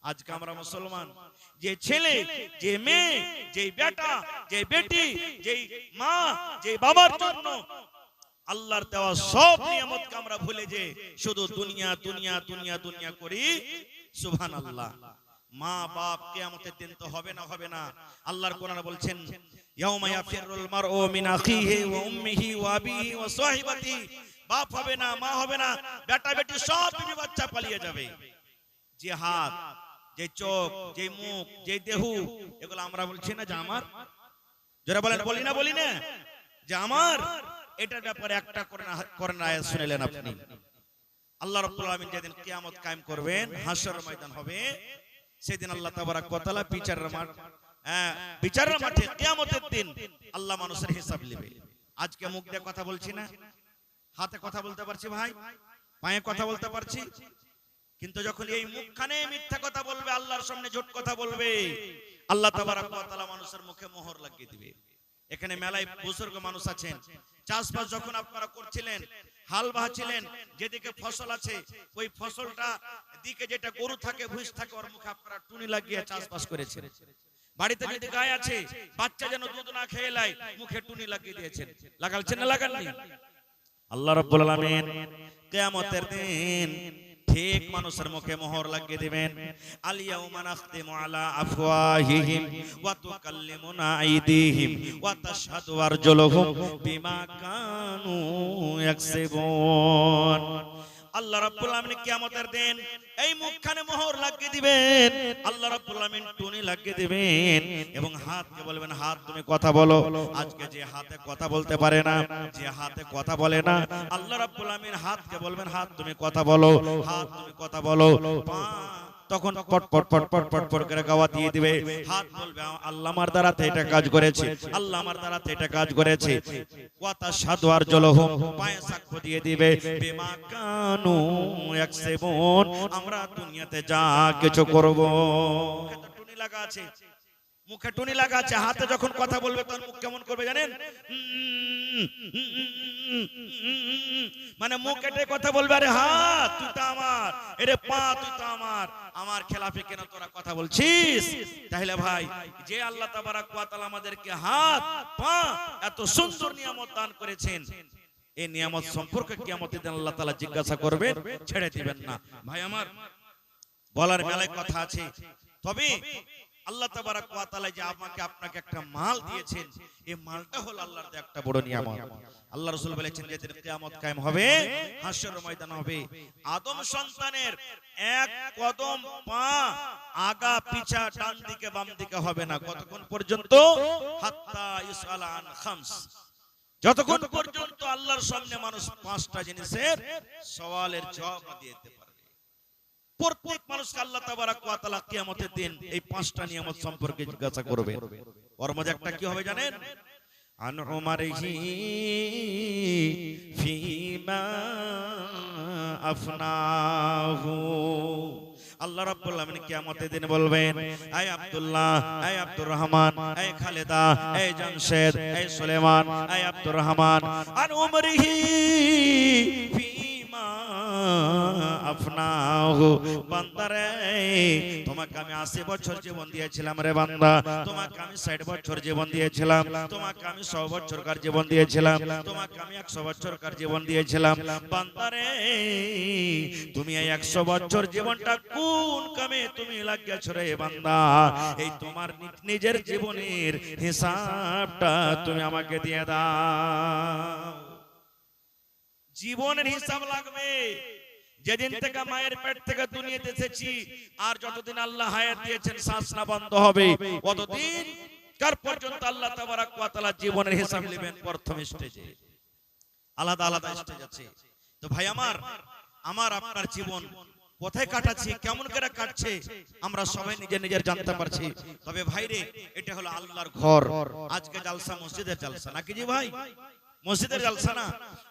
আজকে আমরা মুসলমান, যে ছেলে, যে মেয়ে, যে বেটা, যে বেটি, যে মা, যে বাবার জন্য আল্লাহর দেওয়া সব নিয়ামতকে আমরা ভুলে যে শুধু দুনিয়া দুনিয়া দুনিয়া দুনিয়া করি। সুবহানাল্লাহ। মা বাপ কিয়ামতের দিন তো হবে না, হবে না। আল্লাহর কোরআনে বলছেন, ইয়াউমা ইয়াফিরুল মারউ মিন আখিহি ওয়া উম্মিহি ওয়া আবিহি ওয়া সাহিবাতিহি। বাপ হবে না, মা হবে না, বেটা বেটি সব বিবি বাচ্চা পালিয়ে যাবে। যে হাত, যে চোখ, যে মুখ, যে দেহ, এগুলো আমরা বলছি না যে আমার, যারা বলেন বলি না, বলি না যে আমার, এটার ব্যাপারে একটা কোরআন আয়াত শুনলেন আপনি। আল্লাহ রাব্বুল আলামিন যেদিন কিয়ামত কায়েম করবেন, হাশর ময়দান হবে, সেদিন আল্লাহ তাবারাক ওয়া তাআলা বিচারের মাঠ, বিচারের মাঠে কিয়ামতের দিন আল্লাহ মানুষের হিসাব নেবে। আজকে মুখ দিয়ে কথা বলছি না, হাতে কথা বলতে পারছি ভাই, পায়ে কথা বলতে পারছি, কিন্তু যখন এই মুখখানে মিথ্যা কথা বলবে, আল্লাহর সামনে ঝুট কথা বলবে, আল্লাহ তাবারাক ওয়া তাআলা মানুষের মুখে মোহর লাগিয়ে দিবে। এখানে মেলায় বুজুর্গ মানুষ আছেন, চাষবাস যখন আপনারা করছিলেন, হাল বাহাছিলেন, যেদিকে ফসল আছে ওই ফসলটা দিকে যেটা গরু থাকে, ভুঁইস থাকে, ওর মুখে আপনারা টুনি লাগিয়ে চাষবাস করেছেন। বাড়িতে যদি গায় আছে, বাচ্চা যেন দুধ না খেয়ে লাই, মুখে টুনি লাগিয়ে দিয়েছেন। লাগালছেন না লাগাননি? আল্লাহ রাব্বুল আলামিন কিয়ামতের দিন ঠিক মানুষের মুখে মোহর লাগিয়ে দিবেন। আল ইয়াউমা নাখতিমু আলা আফওয়াহিহিম ওয়া তুকাল্লিমুনা আইদিহিম ওয়া তাশহাদু আরজুলুহুম বিমা কানু ইয়াকসিবুন। আল্লাহ আল্লাহ রাব্বুল আলামিন কিয়ামতের দিন এই মুখখানে মোহর লাগিয়ে দিবেন, আল্লাহ রাব্বুল আলামিন টুনি লাগিয়ে দিবেন এবং হাতকে বলবেন হাত তুমি কথা বলো। আজকে যে হাতে কথা বলতে পারে না, যে হাতে কথা বলে না, আল্লাহ রাব্বুল আলামিন হাতকে বলবেন হাত তুমি কথা বলো, হাত তুমি কথা বলো। পা তখন পট পট পট পট পট পট করে গাওয়া দিয়ে দিবে। হাত বলবে আল্লাহ আমার দ্বারাতে এটা কাজ করেছে, আল্লাহ আমার দ্বারাতে এটা কাজ করেছে। ওয়াতা সাদু আর জলহুম, পায়ে সাক্ষ্য দিয়ে দিবে বিমা কানু ইয়াকসিবুন, আমরা দুনিয়াতে যা কিছু করব। মুখে টুনি লাগা আছে, মুখে টুনি লাগা আছে, হাতে যখন কথা বলবে তখন মুখ কেমন করবে জানেন? মানে মুখ এটে কথা বলবে, আরে হাত তুই তো আমার, আরে পা তুই তো আমার, আমার খেলাফে কেন তোরা কথা বলছিস? তাহলে ভাই যে আল্লাহ তাবারাক ওয়া তাআলা আমাদেরকে হাত পা এত সুন্দর নিয়ামত দান করেছেন, এই নিয়ামত সম্পর্কে কিয়ামতের দিন আল্লাহ তাআলা জিজ্ঞাসা করবেন, ছেড়ে দিবেন না। ভাই আমার বলার মেলায় কথা আছে, তবে আল্লাহ তাবারাক ওয়া তাআলা যে আমাকে আপনাকে একটা মাল দিয়েছেন, এই মালটা হলো আল্লাহর দেয়া একটা বড় নিয়ামত। আল্লাহ রাসূল বলেছেন যেদিন কিয়ামত কায়েম হবে, হাসরের ময়দান হবে, আদম সন্তানের এক কদম পা আগা পিছা ডান দিকে বাম দিকে হবে না। কতক্ষণ পর্যন্ত? হাত্তা ইসআলা আন খামস, যতক্ষণ পর্যন্ত আল্লাহর সামনে মানুষ পাঁচটা জিনিসের সওয়ালের জবাব দিতে পারে। প্রত্যেক মানুষকে আল্লাহ তাবারাক ওয়া তাআলা কিয়ামতের দিন এই পাঁচটা নিয়ামত সম্পর্কে জিজ্ঞাসা করবে। ওর মধ্যে একটা কি হবে জানেন? আন উমারিহি ফিমা আফনাহু, আল্লাহ রাব্বুল আলামিন কিয়ামতের দিন বলবেন, এই আব্দুল্লাহ, এই আব্দুর রহমান, এই খালেদা, এই জামশেদ, এই সুলেমান, এই আব্দুর রহমান, আন উমরিহি ফিমা আফনাহু, বান্দারে তোমাকে আমি 80 বছর জীবন দিয়েছিলাম রে বান্দা, তোমাকে আমি 60 বছর জীবন দিয়েছিলাম, তোমাকে আমি 100 বছরকার জীবন দিয়েছিলাম, তোমাকে আমি 100 বছরকার জীবন দিয়েছিলাম। বান্দারে তুমি এই 100 বছর জীবনটা কোন কামে তুমি লাগিয়েছো রে বান্দা? এই তোমার নিজের জীবনের হিসাবটা তুমি আমাকে দিয়ে দাও। জীবনের হিসাব লাগবে। যেদিন থেকে মায়ের পেট থেকে দুনিয়াতে এসেছি আর যতদিন আল্লাহ হায়াত দিয়েছেন শ্বাস না বন্ধ হবে, ততদিন কার পর্যন্ত আল্লাহ তাবারাক ওয়া তাআলা জীবনের হিসাব নেবেন। প্রথম স্টেজে আলাদা আলাদা স্টেজ আছে। তো ভাই আমার আপনার জীবন কোথায় কাটাচ্ছি, কেমন করে কাটছে, আমরা সবাই নিজের নিজের জানতে পারছি। তবে ভাইরে এটা হলো আল্লাহর ঘর। আজকে জালসা মসজিদের জালসা নাকি জি ভাই? মসজিদের জালসা না।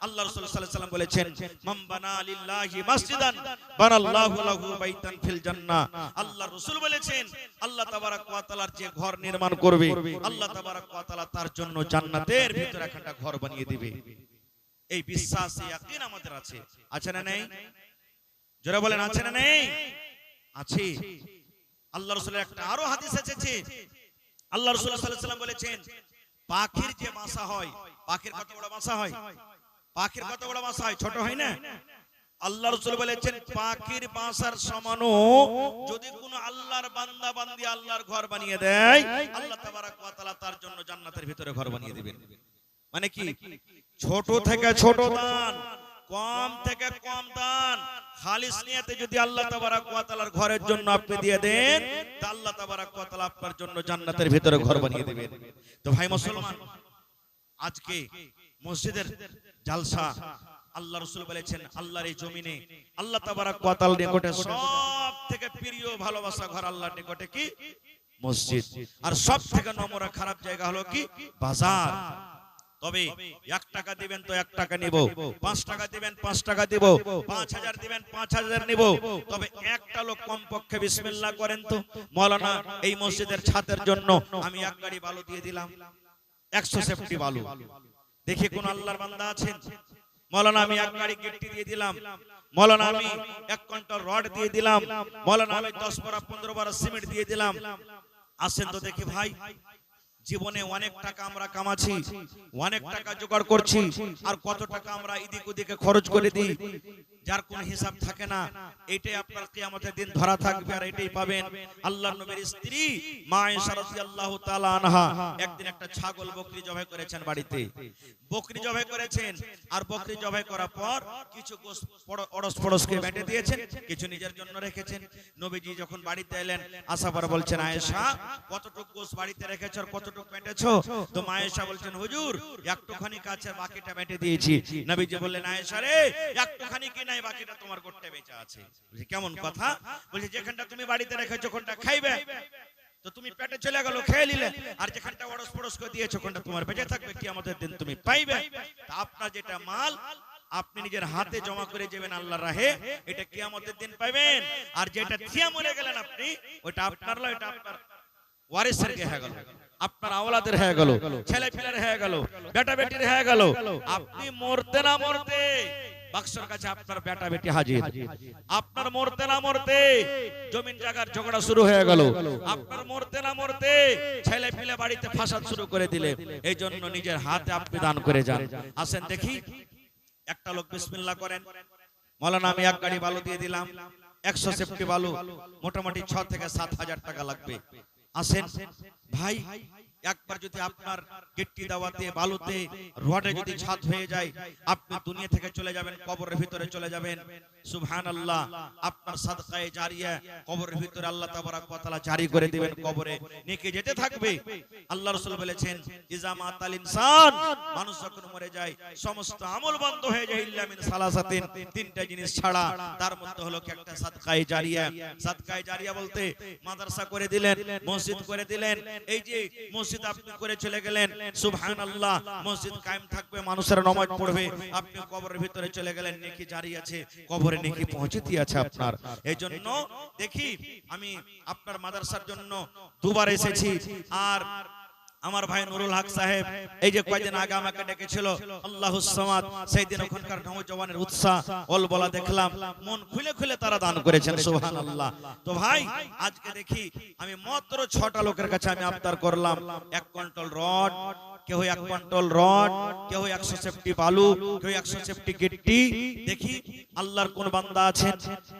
আল্লাহ রাসূল সাল্লাল্লাহু আলাইহি ওয়াসাল্লাম বলেছেন, মান বানা লিল্লাহি মাসজিদান বানাল্লাহু লাহু বাইতান ফিল জান্নাহ। আল্লাহ রাসূল বলেছেন, আল্লাহ তাবারাক ওয়া তাআলার যে ঘর নির্মাণ করবে, আল্লাহ তাবারাক ওয়া তাআলা তার জন্য জান্নাতের ভিতরে একটা ঘর বানিয়ে দিবে। এই বিশ্বাস, এই ইয়াকিন আমাদের আছে। আছে না নেই? যারা বলেন আছে না নেই? আছে। আল্লাহ রাসূলের একটা আরো হাদিস এসেছে, আল্লাহ রাসূল সাল্লাল্লাহু আলাইহি ওয়াসাল্লাম বলেছেন, পাখির যে বাসা হয়, পাখির কত বড় বাসা হয়? পাখির কত বড় বাসা হয়? ছোট হয় না? আল্লাহ রাসূল বলেছেন পাখির বাসার সমানও যদি কোনো আল্লাহর বান্দা বান্দি আল্লাহর ঘর বানিয়ে দেয়, আল্লাহ তাবারাক ওয়া তাআলা তার জন্য জান্নাতের ভিতরে ঘর বানিয়ে দিবেন। মানে কি? ছোট থেকে ছোট দান, কম থেকে কম দান, খালিস নিয়তে যদি আল্লাহ তাবারাক ওয়া তাআলার ঘরের জন্য আপনি দিয়ে দেন, তা আল্লাহ তাবারাক ওয়া তাআলা আপনার জন্য জান্নাতের ভিতরে ঘর বানিয়ে দিবেন। তো ভাই মুসলমান, আজকে মসজিদের জালসা, আল্লাহ রাসূল বলেছেন আল্লাহর এই জমিনে আল্লাহ তাবারাক ওয়া তাআলার নিকটে সবথেকে প্রিয় ভালোবাসা ঘর আল্লাহর নিকটে কি? মসজিদ। আর সবথেকে নম্বর খারাপ জায়গা হলো কি? বাজার। তবে 1 টাকা দিবেন তো 1 টাকা নিব, 5 টাকা দিবেন 5 টাকা দিব, 5000 দিবেন 5000 নিব। তবে একটা লোক কমপক্ষে বিসমিল্লাহ করেন তো, মাওলানা এই মসজিদের ছাদের জন্য আমি 1 গাড়ি বালু দিয়ে দিলাম, 100 সেফটি বালু। দেখি কোন আল্লাহর বান্দা আছেন? মাওলানা আমি 1 গাড়ি গিট্টি দিয়ে দিলাম, মাওলানা আমি 1 কুইন্টাল রড দিয়ে দিলাম, মাওলানা আমি 10 বড়া 15 বড়া সিমেন্ট দিয়ে দিলাম। আসেন তো দেখি ভাই, জীবনে অনেক টাকা আমরা কামাচ্ছি, অনেক টাকা জোগাড় করছি, আর কত টাকা আমরা এদিক ওদিকে খরচ করে দিই। যার কোনো হিসাব থাকে না, এটাই আপনার কিয়ামতের দিন ধরা থাকবে আর এটাই পাবেন। আল্লাহর নবীর স্ত্রী মা আয়েশা রাদিয়াল্লাহু তাআলা আনহা একদিন একটা ছাগল বকরি জবাই করেছেন বাড়িতে, বকরি জবাই করেছেন, আর বকরি জবাই করার পর কিছু গোশত অড়স পড়সকে বেটে দিয়েছেন, কিছু নিজের জন্য রেখেছেন। নবীজি যখন বাড়িতে এলেন, আসার পর বলছেন, আয়েশা কতটুকু গোশত বাড়িতে রেখেছো আর কতটুকু বেটেছো? তো মা আয়েশা বলছেন, হুজুর একটুখানি কাছে, বাকিটা বেটে দিয়েছি। নবীজি বললেন, আয়েশা রে একটুখানি কি নাই, বাকিটা তোমার গোট্টে বেঁচে আছে। কেমন কথা? বলছে যেখানটা তুমি বাড়িতে রেখেছো কোনটা খাইবে, তো তুমি পেটে চলে গেল খেয়ে নিলে, আর যেখানটা ওড়স পড়স করে দিয়েছো কোনটা তোমার বেঁচে থাকবে, কিয়ামতের দিন তুমি পাইবে। তা আপনার যেটা মাল আপনি নিজের হাতে জমা করে যাবেন আল্লাহর রাহে, এটা কিয়ামতের দিন পাবেন। আর যেটা থিয়া মরে গেলেন আপনি, ওটা আপনার লয়, এটা আপনার ওয়ারিসের হয়ে গেল, আপনার আওলাদের হয়ে গেল, ছেলে পিলার হয়ে গেল, বেটা বেটির হয়ে গেল। আপনি মরতে না মরতে বাক্সের কাছে আপনার বেটা বেটি হাজির, আপনার মরতে না মরতে জমিন জায়গার ঝগড়া শুরু হয়ে গেল, আপনার মরতে না মরতে ছেলে পিলে বাড়িতে ফাসাদ শুরু করে দিলে। এই জন্য নিজের হাতে আপনি দান করে যান। আসেন দেখি, একটা লোক বিসমিল্লাহ করেন, মাওলানা আমি এক গাড়ি বালু দিয়ে দিলাম, 100 সেফটি বালু, মোটামুটি 6 থেকে 7 হাজার টাকা লাগবে। আসেন ভাই, একবার যদি আপনার গিট্টি দাওয়াতে বালুতে রডে যদি ছাদ হয়ে যায়, আপনি দুনিয়া থেকে চলে যাবেন, কবরের ভিতরে চলে যাবেন। সুবহানাল্লাহ, আপনার সাদকায়ে জারিয়া কবরের ভিতরে আল্লাহ তাবারক ওয়া তাআলা জারি করে দিবেন, কবরে নেকি যেতে থাকবে। আল্লাহ রাসূল বলেছেন, ইজা মাতাল ইনসান, মানুষ যখন মরে যায় সমস্ত আমল বন্ধ হয়ে যায়, ইল্লা মিন সালাসাতিন, তিনটা জিনিস ছাড়া। তার মধ্যে হলো কি একটা সাদকায়ে জারিয়া। সাদকায়ে জারিয়া বলতে মাদ্রাসা করে দিলেন, মসজিদ করে দিলেন, এই যে মসজিদ আপনি করে চলে গেলেন, সুবহানাল্লাহ, মসজিদ কায়েম থাকবে, মানুষের নামাজ পড়বে, আপনি কবরের ভিতরে চলে গেলেন, নেকি জারি আছে, কবরে নেকি পৌঁছে দিয়েছে আপনার। এই জন্য দেখি আমি আপনার মাদ্রাসার জন্য দুবার এসেছি, আর আমার ভাই নুরুল হক সাহেব এই যে কয়েকদিন আগে আমাকে ডেকেছিল, আল্লাহুস সামাদ, সেই দিন ওখানকার নওজওয়ানের উৎসাহ বলা দেখলাম, মন খুলে খুলে তারা দান করেছেন, সুবহানাল্লাহ। তো ভাই আজকে দেখি আমি মাত্র 6টা লোকের কাছে আমি আবদার করলাম, 1 কুইন্টাল রড, কেউ 1 কুইন্টাল রড, কেউ 100 সেফটি বালু, কেউ 100 সেফটি গিট্টি। দেখি আল্লাহর কোন বান্দা আছেন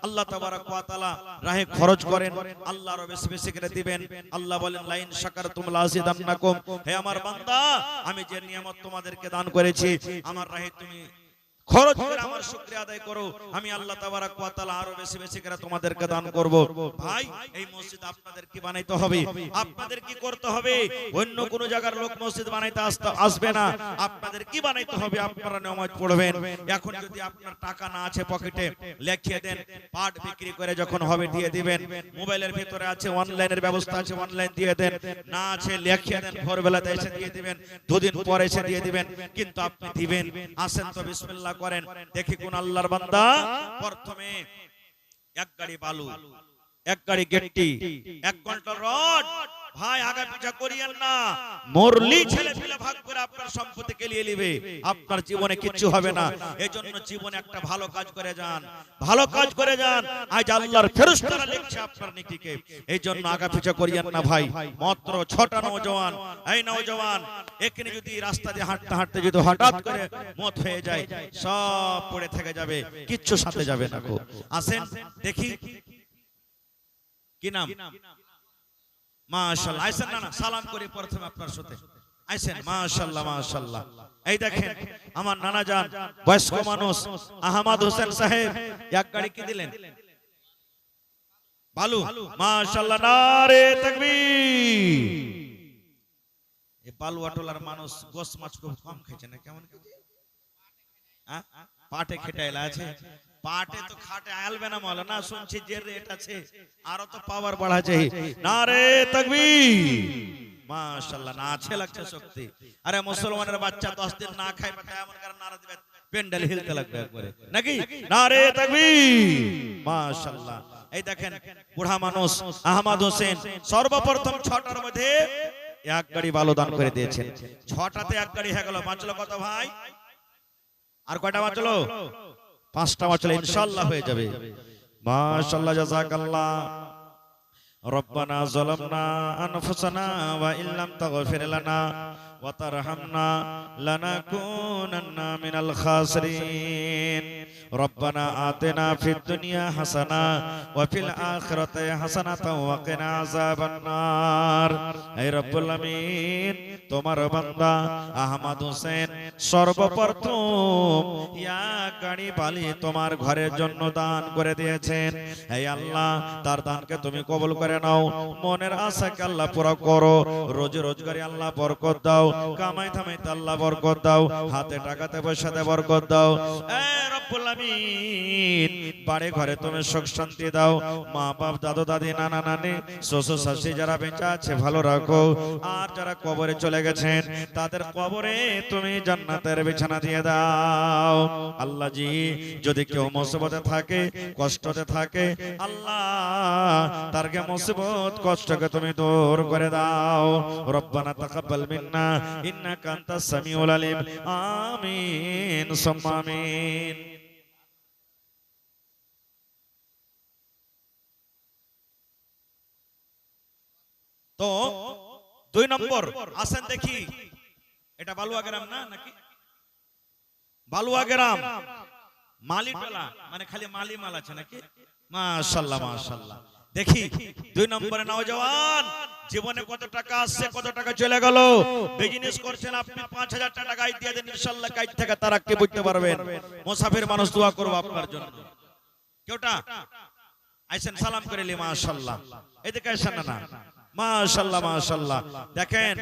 আল্লাহ তাবারক ওয়া তাআলা রাহে খরচ করেন, আল্লাহ আরো বেশি বেশি করে দিবেন। আল্লাহ বলেন, লাইন শাকারতুম লাযিদান্নাকুম, হে আমার বান্দা, আমি যে নিয়ামত তোমাদেরকে দান করেছি, আমার রাহে তুমি খরচ করে আমার শুকরিয়া আদায় করো, আমি আল্লাহ তাবারক ওয়া তাআলা আরো বেশি বেশি করে তোমাদেরকে দান করব। ভাই এই মসজিদ আপনাদের কি বানাইতে হবে, আপনাদের কি করতে হবে? অন্য কোন জায়গার লোক মসজিদ বানাইতে আসবে না, আপনাদের কি বানাইতে হবে? আপনারা নামাজ পড়বেন। এখন যদি আপনার টাকা না আছে পকেটে, লিখিয়ে দেন, পাট বিক্রি করে যখন হবে দিয়ে দিবেন। মোবাইলের ভিতরে আছে, অনলাইনের ব্যবস্থা আছে, অনলাইন দিয়ে দেন। না আছে লিখিয়ে দেন, ভোরবেলাতে এসে দিয়ে দিবেন, দুদিন পরে এসে দিয়ে দিবেন, কিন্তু আপনি দিবেন। আসেন তো বিসমিল্লাহ করেন, দেখি কোন আল্লাহর বান্দা প্রথমে 1 গাড়ি বালু, 1 গাড়ি গিট্টি, 1 কুইন্টাল রড। ভাই আগা পিছা করিয়েন না, মরলি ছেলে পিলে ভাগ করে আপনার সম্পত্তি কেলিয়ে নেবে, আপনার জীবনে কিচ্ছু হবে না। এজন্য জীবনে একটা ভালো কাজ করে যান, ভালো কাজ করে যান, আজ আল্লাহর ফেরেশতারা লিখছে আপনার নেকিকে। এইজন্য আগা পিছা করিয়েন না ভাই। মাত্র 6টা নওজওয়ান, এই নওজওয়ান এখানে যদি রাস্তা দিয়ে হাঁটতে হাঁটতে যদি হঠাৎ করে মত হয়ে যায়, সব পড়ে থেকে যাবে, কিচ্ছু সাথে যাবে না। আসেন দেখি কি নাম? মাশাআল্লাহ, আইছেন না? সালাম করি প্রথমে আপনার সাথে, আইছেন। মাশাআল্লাহ মাশাআল্লাহ। এই দেখেন আমার নানা জান বয়স্ক মানুষ আহমদ হোসেন সাহেব 1 গাড়ি কি দিলেন বালু। মাশাআল্লাহ, নারে তাকবীর। এই বালু আটোলার মানুষ গোস মাছ খুব কম খেয়েছে না, কেমন খেয়েছে? হ্যাঁ, পাটে খেটাইলা আছে, পাটে তো খাটে আলবে না মাওলানা, শুনছি যে রেট আছে আরো তো পাওয়ার বাড়া চাই। নারে তাকবীর, মাশাআল্লাহ, না আছে লাগছে শক্তি। আরে মুসলমানের বাচ্চা 10 দিন না খায় পায়, এমন কারণ নারা দিবে, পেন্ডেল হিলতে লাগবে একবারে নাকি? নারে তাকবীর, মাশাআল্লাহ। এই দেখেন বুড়া মানুষ আহমদ হোসেন সর্বপ্রথম 6টার মধ্যে 1 গাড়ি বালু দান করে দিয়েছেন। 6টাতে 1 গাড়ি হয়ে গেল, বাঁচলো কত ভাই? আর কয়টা বাঁচলো? 5টা বাঁচলো, ইনশাআল্লাহ হয়ে যাবে। মাশাআল্লাহ, জাযাকাল্লাহ। রব্বানা যালামনা আনফুসানা ওয়া ইল্লাম তাগফির লানা ওয়া তারহামনা লানাকুনান্না মিনাল খাসিরিন। রব্বানা আতিনা ফিদ দুনিয়া হাসানা ওয়া ফিল আখিরাতি হাসানাতাও ওয়া কিনা আযাবান নার। হে রব্বুল আমিন, তোমার বান্দা আহমদ হোসেন সর্বপ্রথম গাড়ি বালি তোমার ঘরের জন্য দান করে দিয়েছেন। হে আল্লাহ, তার দানকে তুমি কবুল করে নাও, মনের আশাকে আল্লাহ পুরো করো, রোজি রোজগারে আল্লাহ বরকত দাও, কামাই থামাইতে আল্লাহ বরকত দাও, হাতে টাকাতে পয়সাতে বরকত দাও। হে রব্বুল আমিন, বাড়ি ঘরে তুমি সুখ শান্তি দাও, মা বাপ দাদু দাদি নানা নানি শ্বশুর শাশুড়ি যারা বেঁচে আছে ভালো রাখো, আর যারা কবরে চলে গেছেন তাদের কবরে তুমি জান্নাতের বিছানা দিয়ে দাও। আল্লাহ জি, যদি কেউ মুসিবতে থাকে, কষ্টতে থাকে, আল্লাহ তারকে মুসিবত কষ্টকে তুমি দূর করে দাও। রব্বানা তাকাব্বাল মিন্না ইন্নাকা আনতাস সামিউল আলিম। আমিন সুম্মা আমিন। তো 2 নম্বর আসেন দেখি, এটা বালুয়া গ্রাম না নাকি? বালুয়া গ্রাম মালিটোলা, মানে খালি মালি মাল আছে নাকি? মাশাআল্লাহ মাশাআল্লাহ। দেখি 2 নম্বরে নওজওয়ান, জীবনে কত টাকা আসছে, কত টাকা চলে গেল, বিজনেস করছেন আপনি, 5000 টাকা দিয়ে দেন, ইনশাআল্লাহ কাজ থেকে তারাক্কি বুঝতে পারবেন। মুসাফির মানুষ দোয়া করব আপনার জন্য। কেউটা আইসেন সালাম করেলি, মাশাআল্লাহ। এদিকে আইসেন না, মাশাআল্লাহ মাশাআল্লাহ। দেখেন,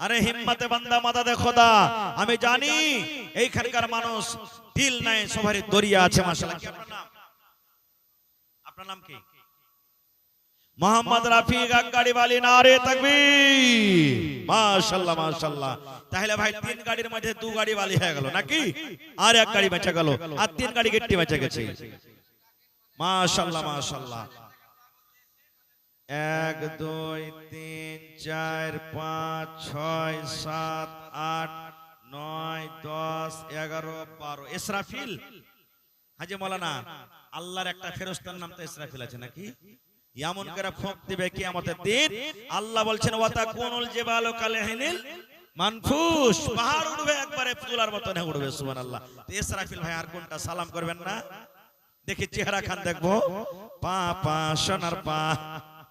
আরে হিম্মতে বান্দা মাদাদে খোদা, আমি জানি এইখানকার মানুষ দিল নাই, সবারই দরিয়া আছে, মাশাআল্লাহ। কি আপনার নাম? আপনার নাম কি? মোহাম্মদ রাফিক গাড়ি वाली, নারে তাকবীর, মাশাআল্লাহ মাশাআল্লাহ। তাহলে ভাই 3 গাড়ির মধ্যে 2 গাড়ি वाली হয়ে গেল নাকি? আর 1 গাড়ি বেঁচে গেল, আর 3 গাড়ি গেটটি বেঁচে গেছে, মাশাআল্লাহ মাশাআল্লাহ। 1 2 3 4 5 6 7 8 9 10 11 12 ইসরাফিল। হাজী মাওলানা, আল্লাহর একটা ফেরেশতার নাম তো ইসরাফিল আছে নাকি? এমন করে ফোঁক দিবে কিয়ামতের দিন, আল্লাহ বলছেন ওয়াতাকুনুল জিবালু কালহিনিল মানফুস, পাহাড় উড়বে একবারে তুলার মতন উড়বে, সুবহানাল্লাহ। তো ইসরাফিল ভাই আর কোনটা সালাম করবেন না? দেখি চেহারা খান দেখবো, পা পা সোনার পা।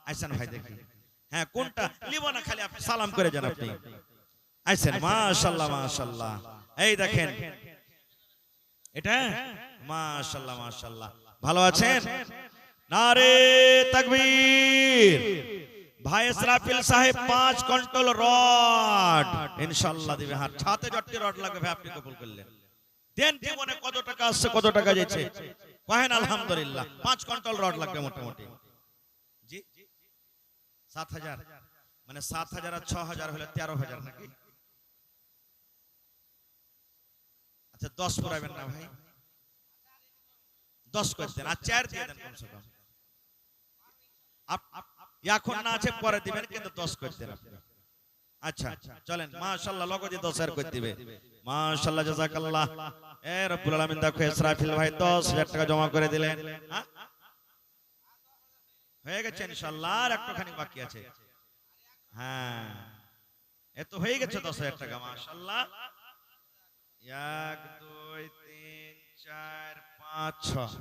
আইসেন ভাই দেখি, হ্যাঁ কোনটা লিব না, খালি আপনি সালাম করে যান আপনি। আইসেন, মাশাআল্লাহ মাশাআল্লাহ। এই দেখেন এটা, মাশাআল্লাহ মাশাআল্লাহ। ভালো আছেন? নারে তাকবীর। ভাই ইসরাফিল সাহেব 5 কুইন্টাল রড ইনশাআল্লাহ দিবে। হাত ছাতে জটটি রড লাগবে, আপনি কবুল করলেন। দেন, জীবনে কত টাকা আসছে, কত টাকা যাচ্ছে, কহেন আলহামদুলিল্লাহ। 5 কুইন্টাল রড লাগবে মোটামুটি। জি 7000, মানে 7000 আর 6000 হলে 13000 নাকি? আচ্ছা 10 পুরাবেন না ভাই? 10 করে দেন, আর 4 দিয়ে দেন কমসে কম। এখন না আছে পরে দিবেন, কিন্তু 10 করে দেন আপনি। আচ্ছা চলেন, মাশাআল্লাহ লগদি 10 করে দিবে, মাশাআল্লাহ জাযাকাল্লাহ। এ রব্বুল আলামিন, দেখো ইসরাফিল ভাই 10000 টাকা জমা করে দিলেন। হয়ে গেছে ইনশাআল্লাহ, আর একটুখানি বাকি আছে। হ্যাঁ, এত হয়ে গেছে 10000 টাকা, মাশাআল্লাহ। 1 2 3 4 5 6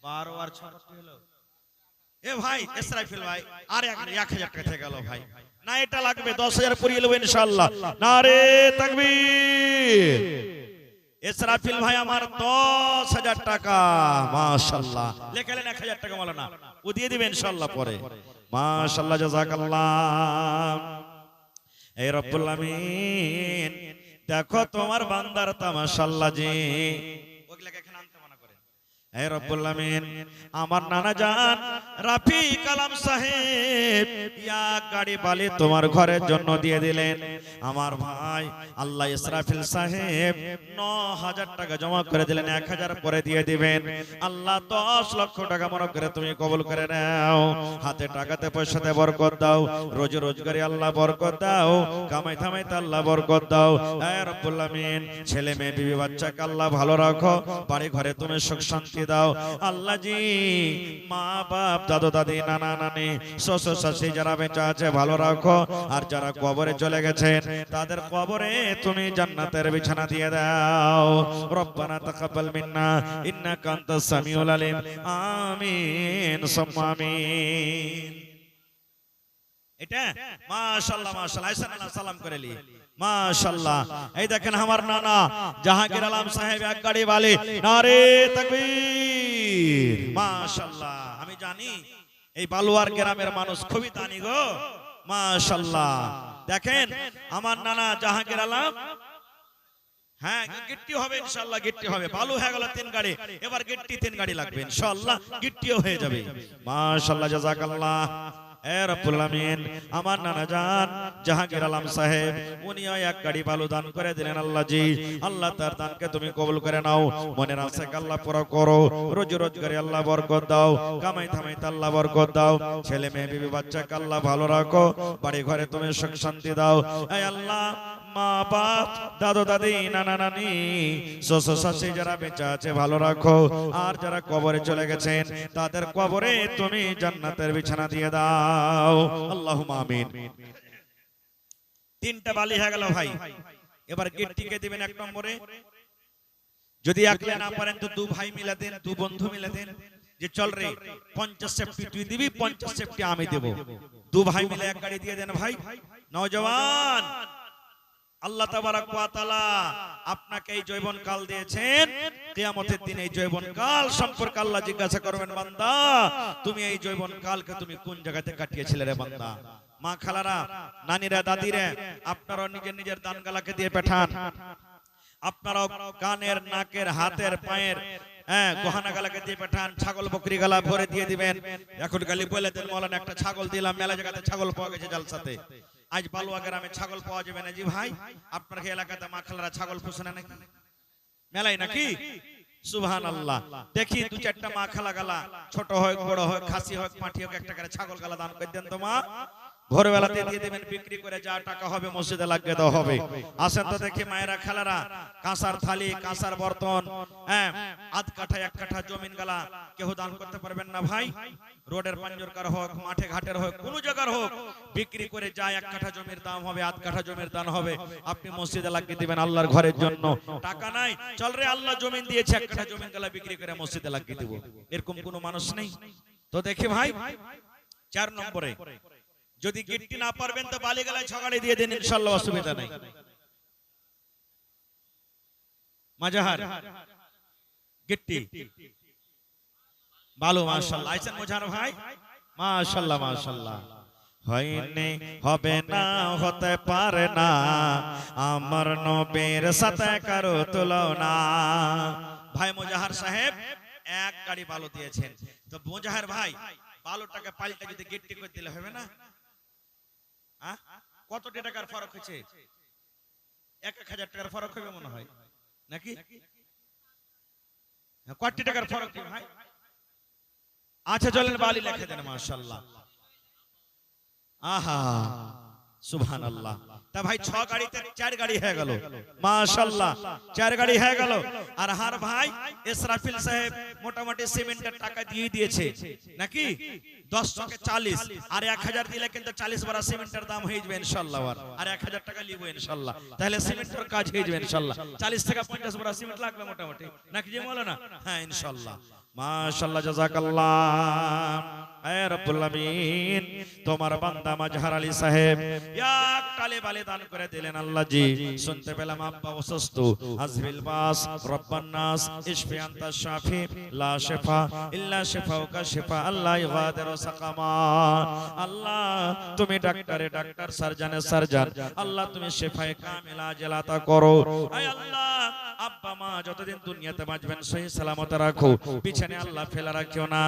12 আর 6 কত হলো? এ ভাই ইসরাফিল ভাই, আর 1000 টাকা থেকে গেল ভাই। না, এটা লাগবে, 10000 পুরিয়ে নেব ইনশাআল্লাহ। নারে তাকবীর। ইসরাফিল ভাই আমার 10000 টাকা, মাশাআল্লাহ। লেখালেন 1000 টাকা মাওলানা, ও দিয়ে দিবেন ইনশাআল্লাহ পরে, মাশাআল্লাহ জাযাকাল্লাহ। এই রব্বুল আমিন, দেখো তোমার বান্দার তামাশাআল্লাহ জি। ওগুলাকে এখানে আনতে মানা করেন। হে রব্বুল আমিন, আমার নানা জান রাফিক আলম সাহেব গাড়ি বালি তোমার ঘরের জন্য দিয়ে দিলেন। আমার ভাই আল্লাহ ইসরাফিল সাহেব 9000 টাকা জমা করে দিলেন, 1000 পরে দিয়ে দিবেন। আল্লাহ 10 লক্ষ টাকা মনে করে তুমি কবুল করে নাও। হাতে টাকাতে পয়সাতে বরকত দাও, রোজি রোজগারে আল্লাহ বরকত দাও, কামাই থামাইতে আল্লাহ বরকত দাও। হে রব্বুল আমিন, ছেলে মেয়ে বিবি বাচ্চাকে আল্লাহ ভালো রাখো, বাড়ি ঘরে তুমি সুখ শান্তি দাও আল্লাহ জি। মা বাপ দাদু দাদি নানা নানি শ্বশুর শাশুড়ি যারা বেঁচে আছে ভালো রাখো, আর যারা কবরে চলে গেছেন তাদের কবরে তুমি জান্নাতের বিছানা দিয়ে দাও। রব্বানা তাকাব্বাল মিন্না ইন্নাকা আনতাস সামিউল আলিম। আমিন সুম্মা আমিন। এটা মাশাআল্লাহ মাশাআল্লাহ আল্লাহ সালাম করে লি মাশাআল্লাহ। এই দেখেন আমার নানা জাহাঙ্গীর আলম সাহেব এক গাড়ি वाले নারে তাকবীর মাশাআল্লাহ। আমি জানি এই বালুয়ার গ্রামের মানুষ খুবই দানি গো মাশাআল্লাহ। দেখেন আমার নানা জাহাঙ্গীর আলম, হ্যাঁ গিট্টি হবে ইনশাআল্লাহ, গিট্টি হবে। বালু হয়ে গেল 3 গাড়ি, এবার গিট্টি 3 গাড়ি লাগবে ইনশাআল্লাহ, গিট্টিও হয়ে যাবে মাশাআল্লাহ। জাযাকাল্লাহ এ রব্বুল আমিন। আমার নানা জান জাহাঙ্গীর আলম সাহেব উনিও এক গাড়ি বালু দান করে দিলেন আল্লাহ জি। আল্লাহ তার দানকে তুমি কবুল করে নাও, মনের আশাকে আল্লাহ পুরো করো, রোজি রোজগারে আল্লাহ বরকত দাও, কামাই থামাইতে আল্লাহ বরকত দাও, ছেলে মেয়ে বিবি বাচ্চাকে আল্লাহ ভালো রাখো, বাড়ি ঘরে তুমি সুখ শান্তি দাও। এই আল্লাহ মা বাপ দাদু দাদি নানা নানি শ্বশুর শাশুড়ি যারা বেঁচে আছে ভালো রাখো, আর যারা কবরে চলে গেছেন তাদের কবরে তুমি জান্নাতের বিছানা দিয়ে দাও। আল্লাহুম্মা আমিন। 3টা বালি হয়ে গেল ভাই। এবার গিট্টিকে দিবেন 1 নম্বরে। যদি একলা না পারেন তো 2 ভাই মিলে দেন, 2 বন্ধু মিলে দেন যে চল রে 50 সেফটি তুই দিবি, 50 সেফটি আমি দেব। 2 ভাই মিলে এক গাড়ি দিয়ে দেন ভাই। নওজওয়ান আল্লাহ তাবারাক ওয়া তাআলা আপনাকে এই যৌবন কাল দিয়েছেন, কিয়ামতের দিন এই যৌবন কাল সম্পর্কে আল্লাহ জিজ্ঞাসা করবেন, বান্দা তুমি এই যৌবন কালকে তুমি কোন জায়গাতে কাটিয়েছিলে রে বান্দা। মা খালারা নানিরা দাদিরা আপনারা নিজের নিজের দান গালাকে দিয়ে পাঠান। আপনারা কানের নাকের হাতের পায়ের গহনা গালাকে দিয়ে পাঠান, ছাগল বকরি গালা ভরে দিয়ে দিবেন। এখন গালি বলে দেন মৌলানা একটা ছাগল দিলাম, মেলা জায়গাতে ছাগল পাওয়া গেছে জালসাতে, আজ বালুয়া গ্রামে ছাগল পাওয়া যাবে না। জি ভাই আপনার এলাকাতে মা খালারা ছাগল পোষে না নাকি মেলায় নাকি? সুবহানাল্লাহ। দেখি 2-4টা মা খালা গালা ছোট হোক বড় হোক খাসি হোক পাঁঠি হোক একটা করে ছাগল গালা দান করে দেন তো মা। ভোরবেলাতে দিয়ে দেবেন, বিক্রি করে যা টাকা হবে মসজিদে লাগিয়ে দেওয়া হবে। আসেন তো দেখি মায়েরা খালারা কাঁসার থালি কাঁসার বর্তন, আধ কাঠা 1 কাঠা জমিন গালা কেউ দান করতে পারবেন না ভাই? রোডের পাঞ্জরকার হোক মাঠে ঘাটের হোক কোন জায়গার হোক বিক্রি করে যা 1 কাঠা জমির দাম হবে, আধ কাঠা জমির দান হবে, আপনি মসজিদে লাগিয়ে দিবেন আল্লাহর ঘরের জন্য। টাকা নাই চল রে আল্লাহ জমিন দিয়েছে 1 কাঠা জমিন গালা বিক্রি করে মসজিদে লাগিয়ে দেব, এরকম কোন মানুষ নেই তো? দেখি ভাই 4 নম্বরে যদি গিট্টি না পারবেন তো বালি গালায় 6 গাড়ি দিয়ে দেন ইনশাআল্লাহ, অসুবিধা নাই। মাজাহার গিট্টি বালু মাশাআল্লাহ। আইছেন মুজাহার ভাই মাশাআল্লাহ মাশাআল্লাহ। হয়নি হবে না হতে পারে না আমার নবীর সাথে কারো তুলনা। ভাই মুজাহার সাহেব 1 গাড়ি বালু দিয়েছেন, তো মুজাহার ভাই বালুটাকে পাল্টে যদি গিট্টি করে দিলে হবে না? কতটি টাকার ফরক হয়েছে? 1000 টাকার ফরক হবে মনে হয় নাকি? কত টাকার ফরক ভাই? আচ্ছা চলেন বালি লিখে দেন মাশাআল্লাহ। আহা সুবহানাল্লাহ। তা ভাই 6 গাড়িতে 4 গাড়ি হয়ে গেল মাশাআল্লাহ, 4 গাড়ি হয়ে গেল। আর হার ভাই ইসরাফিল সাহেব মোটামুটি সিমেন্টের টাকা দিয়ে দিয়েছে নাকি? 10 টাকা 40 আর 1000 দিলে কিন্তু 40 বড়া সিমেন্টের দাম হয়ে যাবে ইনশাআল্লাহ। আর 1000 টাকা লিব ইনশাআল্লাহ, তাহলে সিমেন্টের কাজ হয়ে যাবে ইনশাআল্লাহ। 40 থেকে 50 বড়া সিমেন্ট লাগবে মোটামুটি নাকি যে মাওলানা? হ্যাঁ ইনশাআল্লাহ মাশাআল্লাহ জাযাকাল্লাহ। এ রব্বুল আমিন তোমার বান্দা মাজহার আলী সাহেব 1 টালে বালে দান করে দিলেন আল্লাহ জি। শুনতে পেলাম আব্বা অসুস্থ, আজবিল বাস রব্বান নাস ইশফি আনতা শাফি লা শিফা ইল্লা শিফাউকা শিফা আল্লাহ ইগাদিরু সাকামা। আল্লাহ তুমি ডাক্তারে ডাক্তার, সার্জনে সার্জন, আল্লাহ তুমি শিফায়ে কামিলা আজলাতা করো। আয় আল্লাহ আব্বা মা যতদিন দুনিয়াতে বাঁচবেন সহি সালামত রাখো, পিছনে আল্লাহ ফেলা রাখিও না।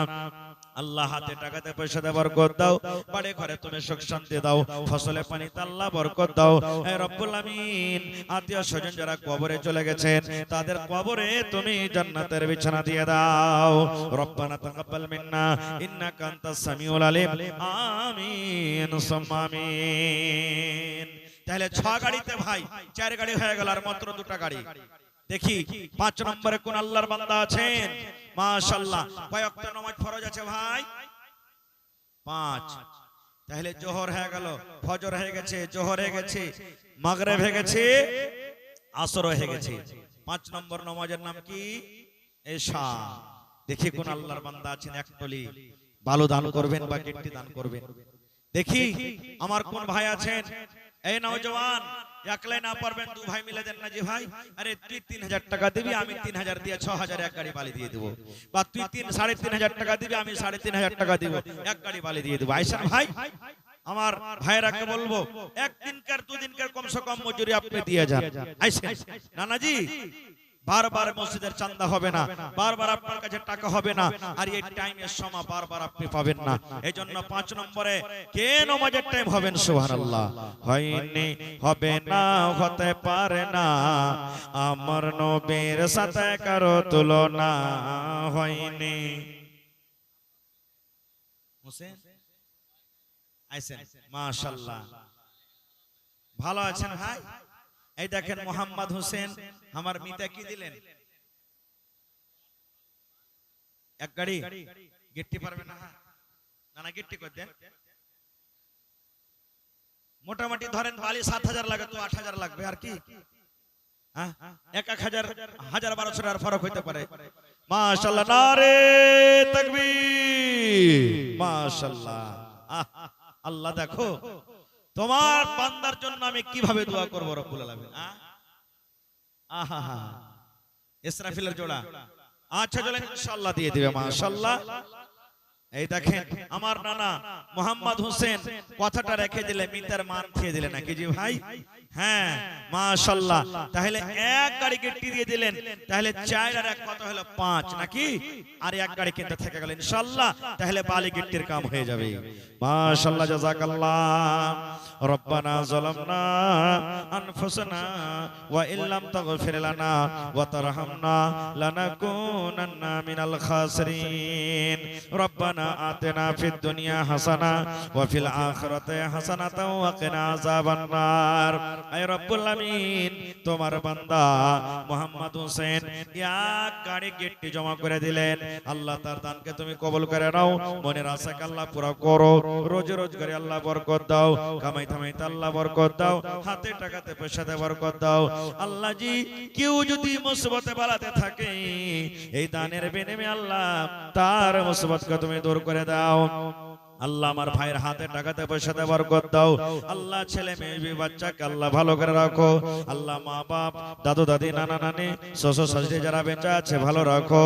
আল্লাহ হাতে টাকাতে পয়সাতে বরকত দাও, বাড়ি ঘরে তুমি সুখ শান্তি দাও, ফসলে পানিতে আল্লাহ বরকত দাও। হে রব্বুল আমিন আত্মীয় স্বজন যারা কবরে চলে গেছেন তাদের কবরে তুমি জান্নাতের বিছানা দিয়ে দাও। রব্বানা তাকাব্বাল মিন্না ইন্নাকা আনতাস সামিউল আলিম। আমিন সুম্মা আমিন। তাহলে 6 গাড়িতে ভাই 4 গাড়ি হয়ে গেল, আর মাত্র 2টা গাড়ি দেখি 5 নম্বরে কোন আল্লাহর বান্দা আছেন? মাশাআল্লাহ। কয় ওয়াক্ত নামাজ ফরজ আছে ভাই? 5। তাহলে জোহর হয়ে গেল, ফজর হয়ে গেছে, জোহর হয়ে গেছে, মাগরিব হয়ে গেছে, আসর হয়ে গেছে। 5 নম্বর নামাজের নাম কি? এশা। দেখি কোন আল্লাহর বান্দা আছেন, একটলি ভালো দান করবেন বা গিট্টি দান করবেন। দেখি আমার কোন ভাই আছেন? এই নওজওয়ান, একলাই না পারবেন, দু ভাই মিলে দেন না। জি ভাই, আরে তুই 3000 টাকা দিবি, আমি 3000 দিয়ে 6000 এক গাড়ি বালি দিয়ে দেবো। বা তুই 3,500 টাকা দিবি, আমি 3,500 টাকা দিব, এক গাড়ি বালি দিয়ে দেবো। আইসান ভাই, আমার ভাইরাকে বলবো একদিনকার দুদিনকার কমসে কম মজুরি আপনি দিয়ে যান। আইসেন নানাজি, বারবার মসজিদের চাঁদা হবে না, বারবার আপনার কাছে টাকা হবে না, আর এই টাইমের সময় বারবার আপনি পাবেন না। এইজন্য 5 নম্বরে কে নামাজের টাইম হবেন? সুবহানাল্লাহ। হয়নি, হবে না, হতে পারে না, আমার নবীর সাথে কারো তুলনা হয়নি। হোসেন আইছেন, মাশাআল্লাহ, ভালো আছেন ভাই? এই দেখেন মোহাম্মদ হোসেন আমার মিতা কি দিলেন? এক গাড়ি গিট্টি পারবে না? না না, গিট্টি করে দেন। মোটামুটি ধরেন বালি 7,000 লাগে, তো 8,000 লাগবে আর কি। 1,000 1,000-1,200 টাকার ফরক হইতে পারে। মাশাআল্লাহ, নারে তাকবীর, মাশাআল্লাহ। আল্লাহ দেখো তোমার বান্দার জন্য আমি কিভাবে দোয়া করব রব্বুল আলামিন। আহা, ইসরাফিলের জোড়া। আচ্ছা চলেন, ইনশাআল্লাহ দিয়ে দিবে। মাশাআল্লাহ। এই দেখেন আমার নানা মোহাম্মদ হোসেন কথাটা রেখে দিলে, মিটার মান খেয়ে দিলেন নাকি? জি ভাই, হ্যাঁ মাশাআল্লাহ। তাহলে এক গাড়ি গিট্টি দিয়ে দিলেন, তাহলে 4 আর 1 কত হলো? 5 নাকি? আর এক গাড়ি কিনতে থেকে গেল ইনশাআল্লাহ, তাহলে বালি গিট্টির কাম হয়ে যাবে। মাশাআল্লাহ, জাযাকাল্লাহ। রব্বানা যালামনা আনফুসানা ওয়া ইল্লাম তাগফির লানা ওয়া তারহামনা লানাকুনান্না মিনাল খাসিরিন। রব্বানা আতিনা ফিদ দুনিয়া হাসানা ওয়া ফিল আখিরাতি হাসানাতাও ওয়া কিনা আযাবান নার। আয় রব্বুল আমিন, তোমার বান্দা মোহাম্মদ হোসেন এক গাড়ি গিট্টি জমা করে দিলেন। আল্লাহ তার দানকে তুমি কবুল করে নাও, মনের আশাকে আল্লাহ পুরো করো, রোজ রোজগারে আল্লাহ বরকত দাও, কামাই থামাইতে আল্লাহ বরকত দাও, হাতে টাকাতে পয়সাতে বরকত দাও। আল্লাহ জি, কেউ যদি মুসিবতে বালাতে থাকে, এই দানের বিনিময়ে আল্লাহ তার মুসিবতকে তুমি দূর করে দাও। আল্লাহ আমার ভাইয়ের হাতে টাকাতে পয়সাতে বরকত দাও। আল্লাহ ছেলে মেয়ে বাচ্চাকে আল্লাহ ভালো করে রাখো। আল্লাহ মা বাপ, দাদু দাদি, নানা নানি, শ্বশুর শাশুড়ি যারা বেঁচে আছে ভালো রাখো।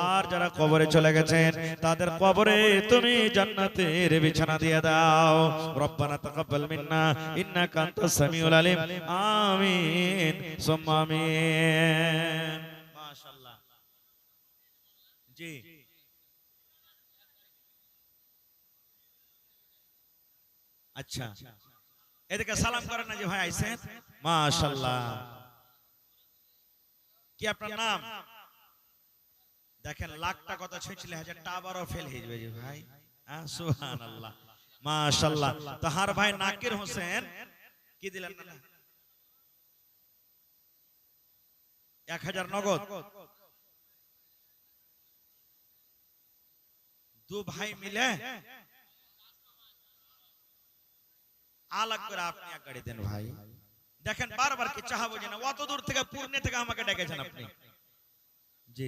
আর যারা কবরে চলে গেছেন, তাদের কবরে তুমি জান্নাতের বিছানা দিয়ে দাও। রব্বানা তাকাব্বাল মিন্না ইন্নাকা আনতাস সামিউল আলিম। আমিন সুম্মা আমিন। মাশাআল্লাহ। জি, আচ্ছা, এদিকে সালাম করেন না যে ভাই আইছেন। মাশাআল্লাহ। কি আপনার নাম? দেখেন লাখটা কথা 46,000 টাবারও ফেল হয়ে যাবে যে ভাই। সুবহানাল্লাহ, মাশাআল্লাহ। তাহার ভাই নাকির হোসেন কি দিলেন? না 1000 নগদ। দু ভাই মিলে আলাগ করে আপনি এক গাড়ি দেন ভাই। দেখেন বারবার কি চাহাবো যে না, অত দূর থেকে পূর্ণে থেকে আমাকে ডেকেছেন আপনি। জি,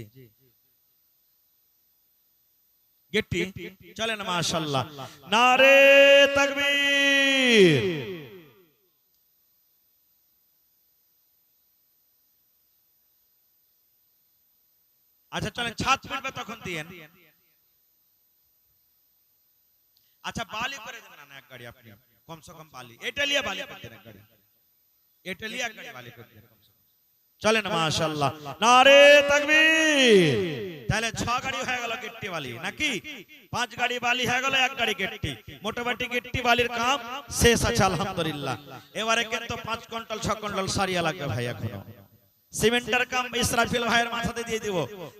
গিট্টি চলেন। মাশাআল্লাহ, নারে তাকবীর। আচ্ছা চলেন, ছাদ পড়বে তখন দিয়েন। আচ্ছা বালি করে দেন না এক গাড়ি আপনি, কমসে কম বালি এটা লিয়ে বালি করতে এক গাড়ি, এটা লিয়ে এক গাড়ি বালি করতে চলেন। মাশাআল্লাহ, নারে তাকবীর। তাহলে 6 গাড়ি হয়ে গেল গিট্টি বালি নাকি? 5 গাড়ি বালি হয়ে গেল, এক গাড়ি গিট্টি। মোটামুটি গিট্টি বালির কাম শেষ আছে আলহামদুলিল্লাহ। এবারে কিন্তু 5 কুইন্টাল 6 কুইন্টাল সারিয়া লাগবে ভাই। এখনো সিমেন্টের কাম ইসরাফিল ভাইয়ের মাথাতে দিয়ে দিব।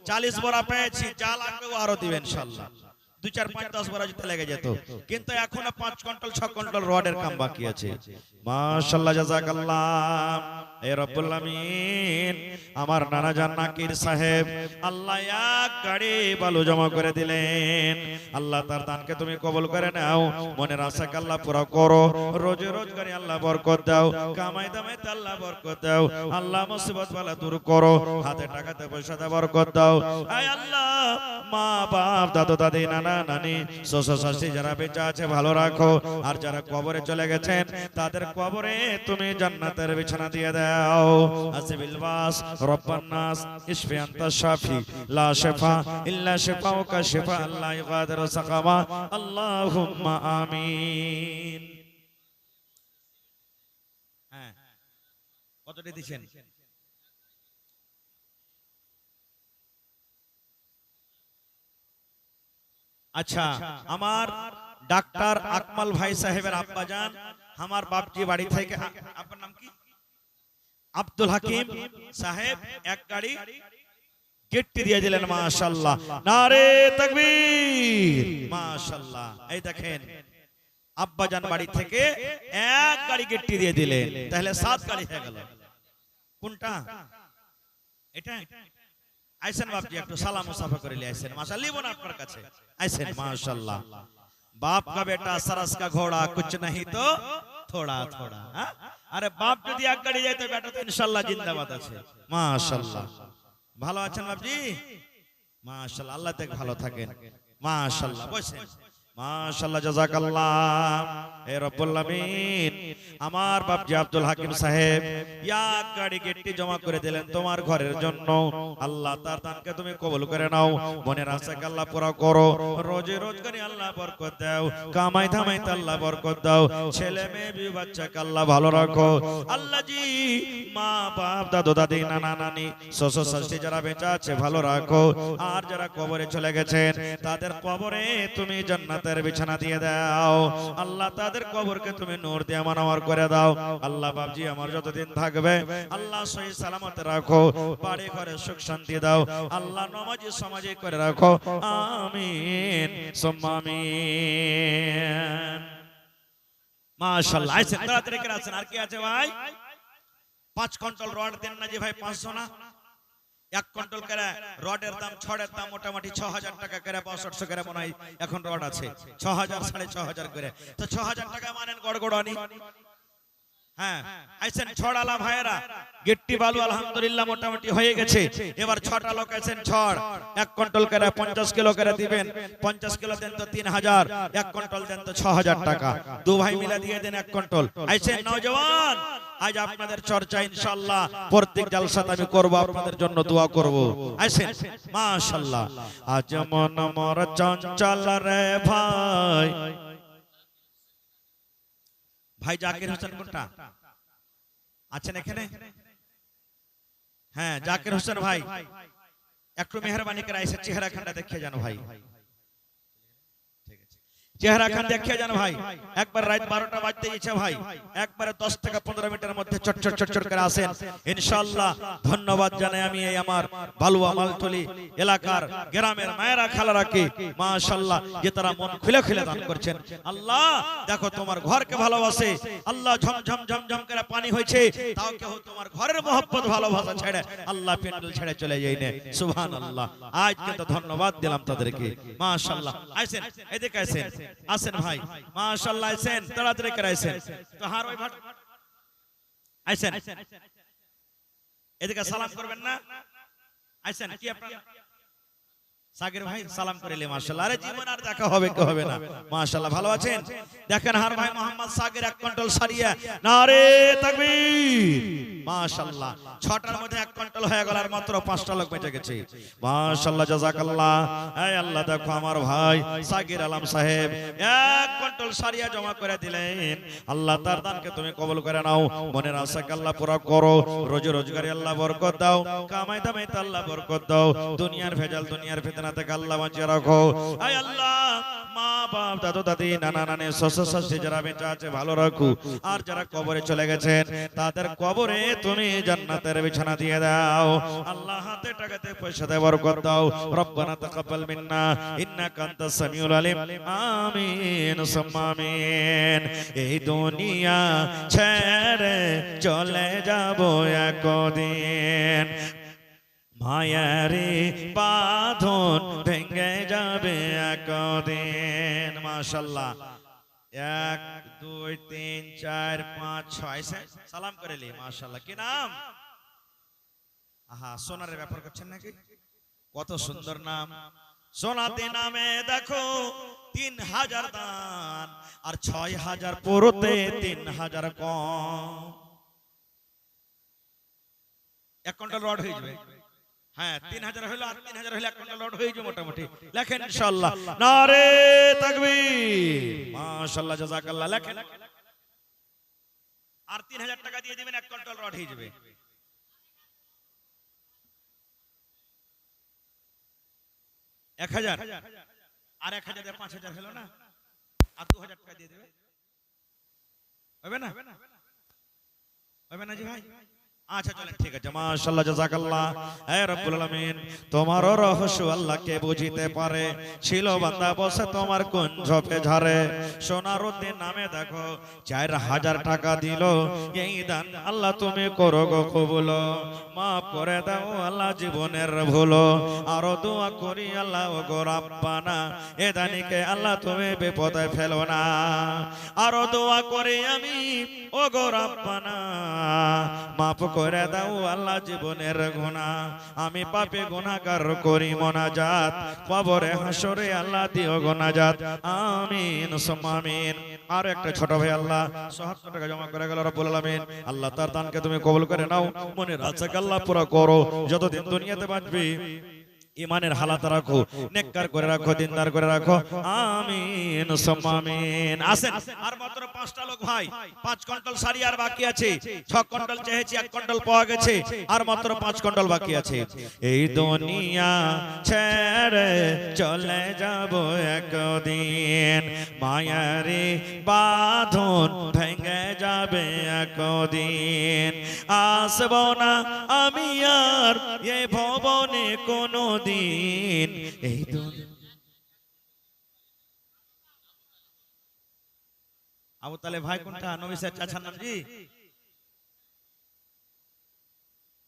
40 বড়া পেয়েছি, যা লাগবে ও আরো দিবেন ইনশাআল্লাহ। 2 4 5 10 বড়া যেতে লেগে যেত, কিন্তু এখনো 5 কুইন্টাল 6 কুইন্টাল রডের কাম বাকি আছে। মাশাআল্লাহ, জাযাকাল্লাহ। এ রব্বুল আমিন আমার নানা জান নাকির সাহেব আল্লাহ এক গাড়ি বালু জমা করে দিলেন। আল্লাহ তার দানকে তুমি কবুল করে নাও, মনের আশাকে আল্লাহ পুরো করো, রোজে রোজগারে আল্লাহ বরকত দাও, কামাই দামাইতে আল্লাহ বরকত দাও, আল্লাহ মুসিবত বালা দূর করো, হাতে টাকাতে পয়সাতে বরকত দাও। আয় আল্লাহ মা বাপ দাদু দাদি নানা নানি শ্বশুর শাশুড়ি যারা বেঁচে আছে ভালো রাখো, আর যারা কবরে চলে গেছেন তাদের কবরে তুমি জান্নাতের বিছানা দিয়ে দাও। আসবিল বাস রব্বান নাস ইশফি আনতা শাফি লা শিফা ইল্লা শিফাউকা শিফা লা ইগাদিরু সাকামা আল্লাহুম্মা আমিন। হ্যাঁ কতটি দিবেন? अच्छा আমার ডাক্তার আকমাল ভাই সাহেবের আব্বাজান আমার বাপজি বাড়ি থেকে, আপনার নাম কি? আব্দুল হাকিম সাহেব এক গাড়ি গিফট দিয়ে দিলেন। মাশাআল্লাহ, নারে তাকবীর, মাশাআল্লাহ। এই দেখেন আব্বাজান বাড়ি থেকে এক গাড়ি গিফট দিয়ে দিলেন, তাহলে 7 গাড়ি হয়ে গেল। কোনটা এটা? আইসেন বাপজি একটু সালাম মুসাফা করে নিয়ে আইসেন। মাশাআল্লাহ লিবন আপনার কাছে আইসেন। মাশাআল্লাহ, बाप का बेटा सरस का घोड़ा कुछ नहीं तो थोड़ा थोड़ा। अरे बाप যদি এক গাড়ি যায় তো বেটা তো ইনশাআল্লাহ জিন্দাবাদ আছে। মাশাআল্লাহ, ভালো আছেন বাপজি? মাশাআল্লাহ, আল্লাহ তাক ভালো থাকেন। মাশাআল্লাহ, বসেন। মাশাআল্লাহ, জাযাকাল্লাহ। এ রব্বুল আমিন আমার বাপজি আব্দুল হাকিম সাহেব এক গাড়ি গিফট জমা করে দিলেন তোমার ঘরের জন্য। আল্লাহ তার দানকে তুমি কবুল করে নাও, মনের আশাকে আল্লাহ পুরো করো, রোজে রোজগারে আল্লাহ বরকত দাও, কামাই ধামাইতে আল্লাহ বরকত দাও, ছেলে মেয়ে বিবি বাচ্চাকে আল্লাহ ভালো রাখো। আল্লাহ জি মা বাপ দাদু দাদি নানা নানি শ্বশুর শাশুড়ি যারা বেঁচে আছে ভালো রাখো, আর যারা কবরে চলে গেছেন তাদের কবরে তুমি জান্নাতের বিছানা দিয়ে দাও। আল্লাহ তাদের কবরকে তুমি নূর দিয়ে মানওয়ার করে দাও। আল্লাহ বাপজি আমার যতদিন থাকবে আল্লাহ সহি সালামতে রাখো, বাড়ি ঘরে সুখ শান্তি দাও, আল্লাহ নামাজি সমাজে করে রাখো। আমিন সুম্মা আমিন। মাশাআল্লাহ, আইছেন তাড়াতাড়ি করে আছেন। আর কি আছে ভাই? 5 কুইন্টাল রড দেন না যে ভাই, 500 না? 1 কুইন্টাল করে রডের দাম, ছড়ের দাম মোটামুটি 6000 টাকা করে, 6500 করে মনে হয় এখন রড আছে। 6000 6500 করে, তো 6000 টাকা মানেন গড়গড়ানি। হ্যাঁ আইছেন ছড়ালা ভাইরা, গিট্টি বালু আলহামদুলিল্লাহ মোটামুটি হয়ে গেছে। এবার 6টা লোক আছেন ছড়, 1 কুইন্টাল করে 50 কিলো করে দিবেন। 50 কিলো দেন তো 3000, 1 কুইন্টাল দেন তো 6000 টাকা। দু ভাই মিলে দিয়ে দেন 1 কুইন্টাল। আইছেন নওজওয়ান, আজ আপনাদের চর্চা ইনশাআল্লাহ প্রত্যেক জালসাতে আমি করব, আপনাদের জন্য দোয়া করব। আইছেন মাশাআল্লাহ। আজ মন মোর চঞ্চল রে ভাই, ভাই জাকির হোসেন কোনটা আছেন এখানে? হ্যাঁ জাকির হোসেন ভাই একটু মেহরবানি করে এসে চেহারা খানটা দেখে যান ভাই, চেহারা খান দেখে যান ভাই। একবার রাত 12টা বাজতে গেছে ভাই, একবারে 10 থেকে 15 মিনিটের মধ্যে চট চট চট চট করে আসেন ইনশাআল্লাহ। ধন্যবাদ জানাই আমি এই আমার বালুয়া মালতলি এলাকার গ্রামের মায়েরা খালারাকে মাশাআল্লাহ, যে তারা মন খুলে খুলে দান করছেন। আল্লাহ দেখো তোমার ঘরকে ভালোবাসে, আল্লাহ ঝমঝম ঝমঝম করে পানি হয়েছে, তাও কেউ তোমার ঘরের মহব্বত ভালোবাসা ছেড়ে আল্লাহ প্যান্ডেল ছেড়ে চলে যায় না। সুবহানাল্লাহ, আজ কিন্তু ধন্যবাদ দিলাম তাদেরকে। মাশাআল্লাহ, আইছেন এদিকে আইছেন, আসেন ভাই মাশাআল্লাহ, আইছেন তাড়াতাড়ি করে আইছেন। তো হার ওই ভাট আইছেন, এদিকে সালাম করবেন না? আইছেন কি আপনার সাগির ভাই সালাম করিলে মাশাআল্লাহ। আরে জীবন আর দেখা হবে কি হবে না। মাশাআল্লাহ, ভালো আছেন? দেখেন হার ভাই মোহাম্মদ সাগির 1 কুইন্টাল সারিয়া, নারে তাকবীর। মাশাআল্লাহ, 6টার মধ্যে 1 কুইন্টাল হয়ে গেল, আর মাত্র 5টা লোক বেঁচে গেছে। মাশাআল্লাহ, জাযাকাল্লাহ। এই আল্লাহ দেখো আমার ভাই সাগির আলম সাহেব 1 কুইন্টাল সারিয়া জমা করে দিলেন। আল্লাহ তার দানকে তুমি কবুল করে নাও, মনের আশাকে আল্লাহ পুরো করো, রোজে রোজগারে আল্লাহ বরকত দাও, কামাই দামাইতে আল্লাহ বরকত দাও, দুনিয়ার ভেজাল দুনিয়ার ফিতনা থেকে আল্লাহ বাঁচিয়ে রাখো। আয় আল্লাহ মা বাপ দাদু দাদি নানা নানি শ্বশুর শাশুড়ি যারা বেঁচে আছে ভালো রাখো, আর যারা কবরে চলে গেছেন তাদের কবরে তুমি জান্নাতের বিছানা দিয়ে দাও। আল্লাহ হাতে টাকাতে পয়সাতে বরকত দাও। রব্বানা তাকাব্বাল মিন্না ইন্নাকা আনতাস সামিউল আলিম। আমিন সুম্মা আমিন। এই দুনিয়া ছেড়ে চলে যাব একদিন, মায়ারে বাঁধন ভেঙে যাবে একদিন। মাশাআল্লাহ, 1 2 3 4 5 6 সালাম করে লি। মাশাআল্লাহ, কি নাম? আহা, সোনারের ব্যাপার করছেন নাকি? কত সুন্দর নাম। সোনাতে নামে দেখো 3000 দান, আর 6000 পুরোতে 3000 কম। 1 কুইন্টাল রড হয়ে যাবে। হ্যাঁ, 3000 হলো আর 3000 হলে 1 কুইন্টাল রড হয়ে যাবে মোটামুটি। লেখেন ইনশাআল্লাহ। নারে তাকবীর। মাশাআল্লাহ, জাযাকাল্লাহ। লেখেন। আর 3000 টাকা দিয়ে দিবেন, 1 কুইন্টাল রড হয়ে যাবে। 1000 আর 1000 দিয়ে 5000 হলো না? আর 2000 টাকা দিয়ে দেবে। হবে না? হবে না জি ভাই? আচ্ছা চলেন, ঠিক আছে। মাশাআল্লাহ, জাযাকাল্লাহ। হে রব্বুল আলামিন, তোমারও রহস্য আল্লাহকে বুঝিতে পারে। ছিল বান্দা বসে তোমার কুঞ্জপে ঝরে। সোনারুদ্দিন নামে দেখো 4000 টাকা দিল। এই দান আল্লাহ তুমি করো গো কবুল। মাফ করে দাও আল্লাহ জীবনের ভুল। আরো দোয়া করি আল্লাহ ও গো রাব্বানা, এ দানিকে আল্লাহ তুমি বিপদে ফেলো না। আরো দোয়া করি আমি ও গো রাব্বানা, মাফ করে দাও আল্লাহ জীবনের গুনাহ। আমি পাপে গুনাহগার করি মোনাজাত, কবরে হাসরে আল্লাহ দিও গো নাজাত। আমিন সুম্মা আমিন। আর একটা ছোট ভাই আল্লাহ ৭৭ টাকা জমা করে গেল। রব্বুল আলামিন, আল্লাহ তার দানকে তুমি কবুল করে নাও। মনের আশাকে আল্লাহ পুরা করো। যতদিন দুনিয়াতে বাঁচবি ইমানের হালাত রাখো, নেককার করে রাখো, দিনদার করে রাখো। আমিন সুম্মা আমিন। আসেন, আর মাত্র 5টা লোক ভাই। 5 কুইন্টাল সারি আর বাকি আছে। 6 কুইন্টাল চেয়েছি, 1 কুইন্টাল পাওয়া গেছে, আর মাত্র 5 কুইন্টাল বাকি আছে। এই দুনিয়া ছেড়ে চলে যাব একদিন, মায়ারে বাঁধন ভেঙে যাবে একদিন। আসব না আমি আর এ ভবনে কোনো দিন। এই আবু তালেব ভাই কোনটা? নবী সাহেব চাচার নাম জি?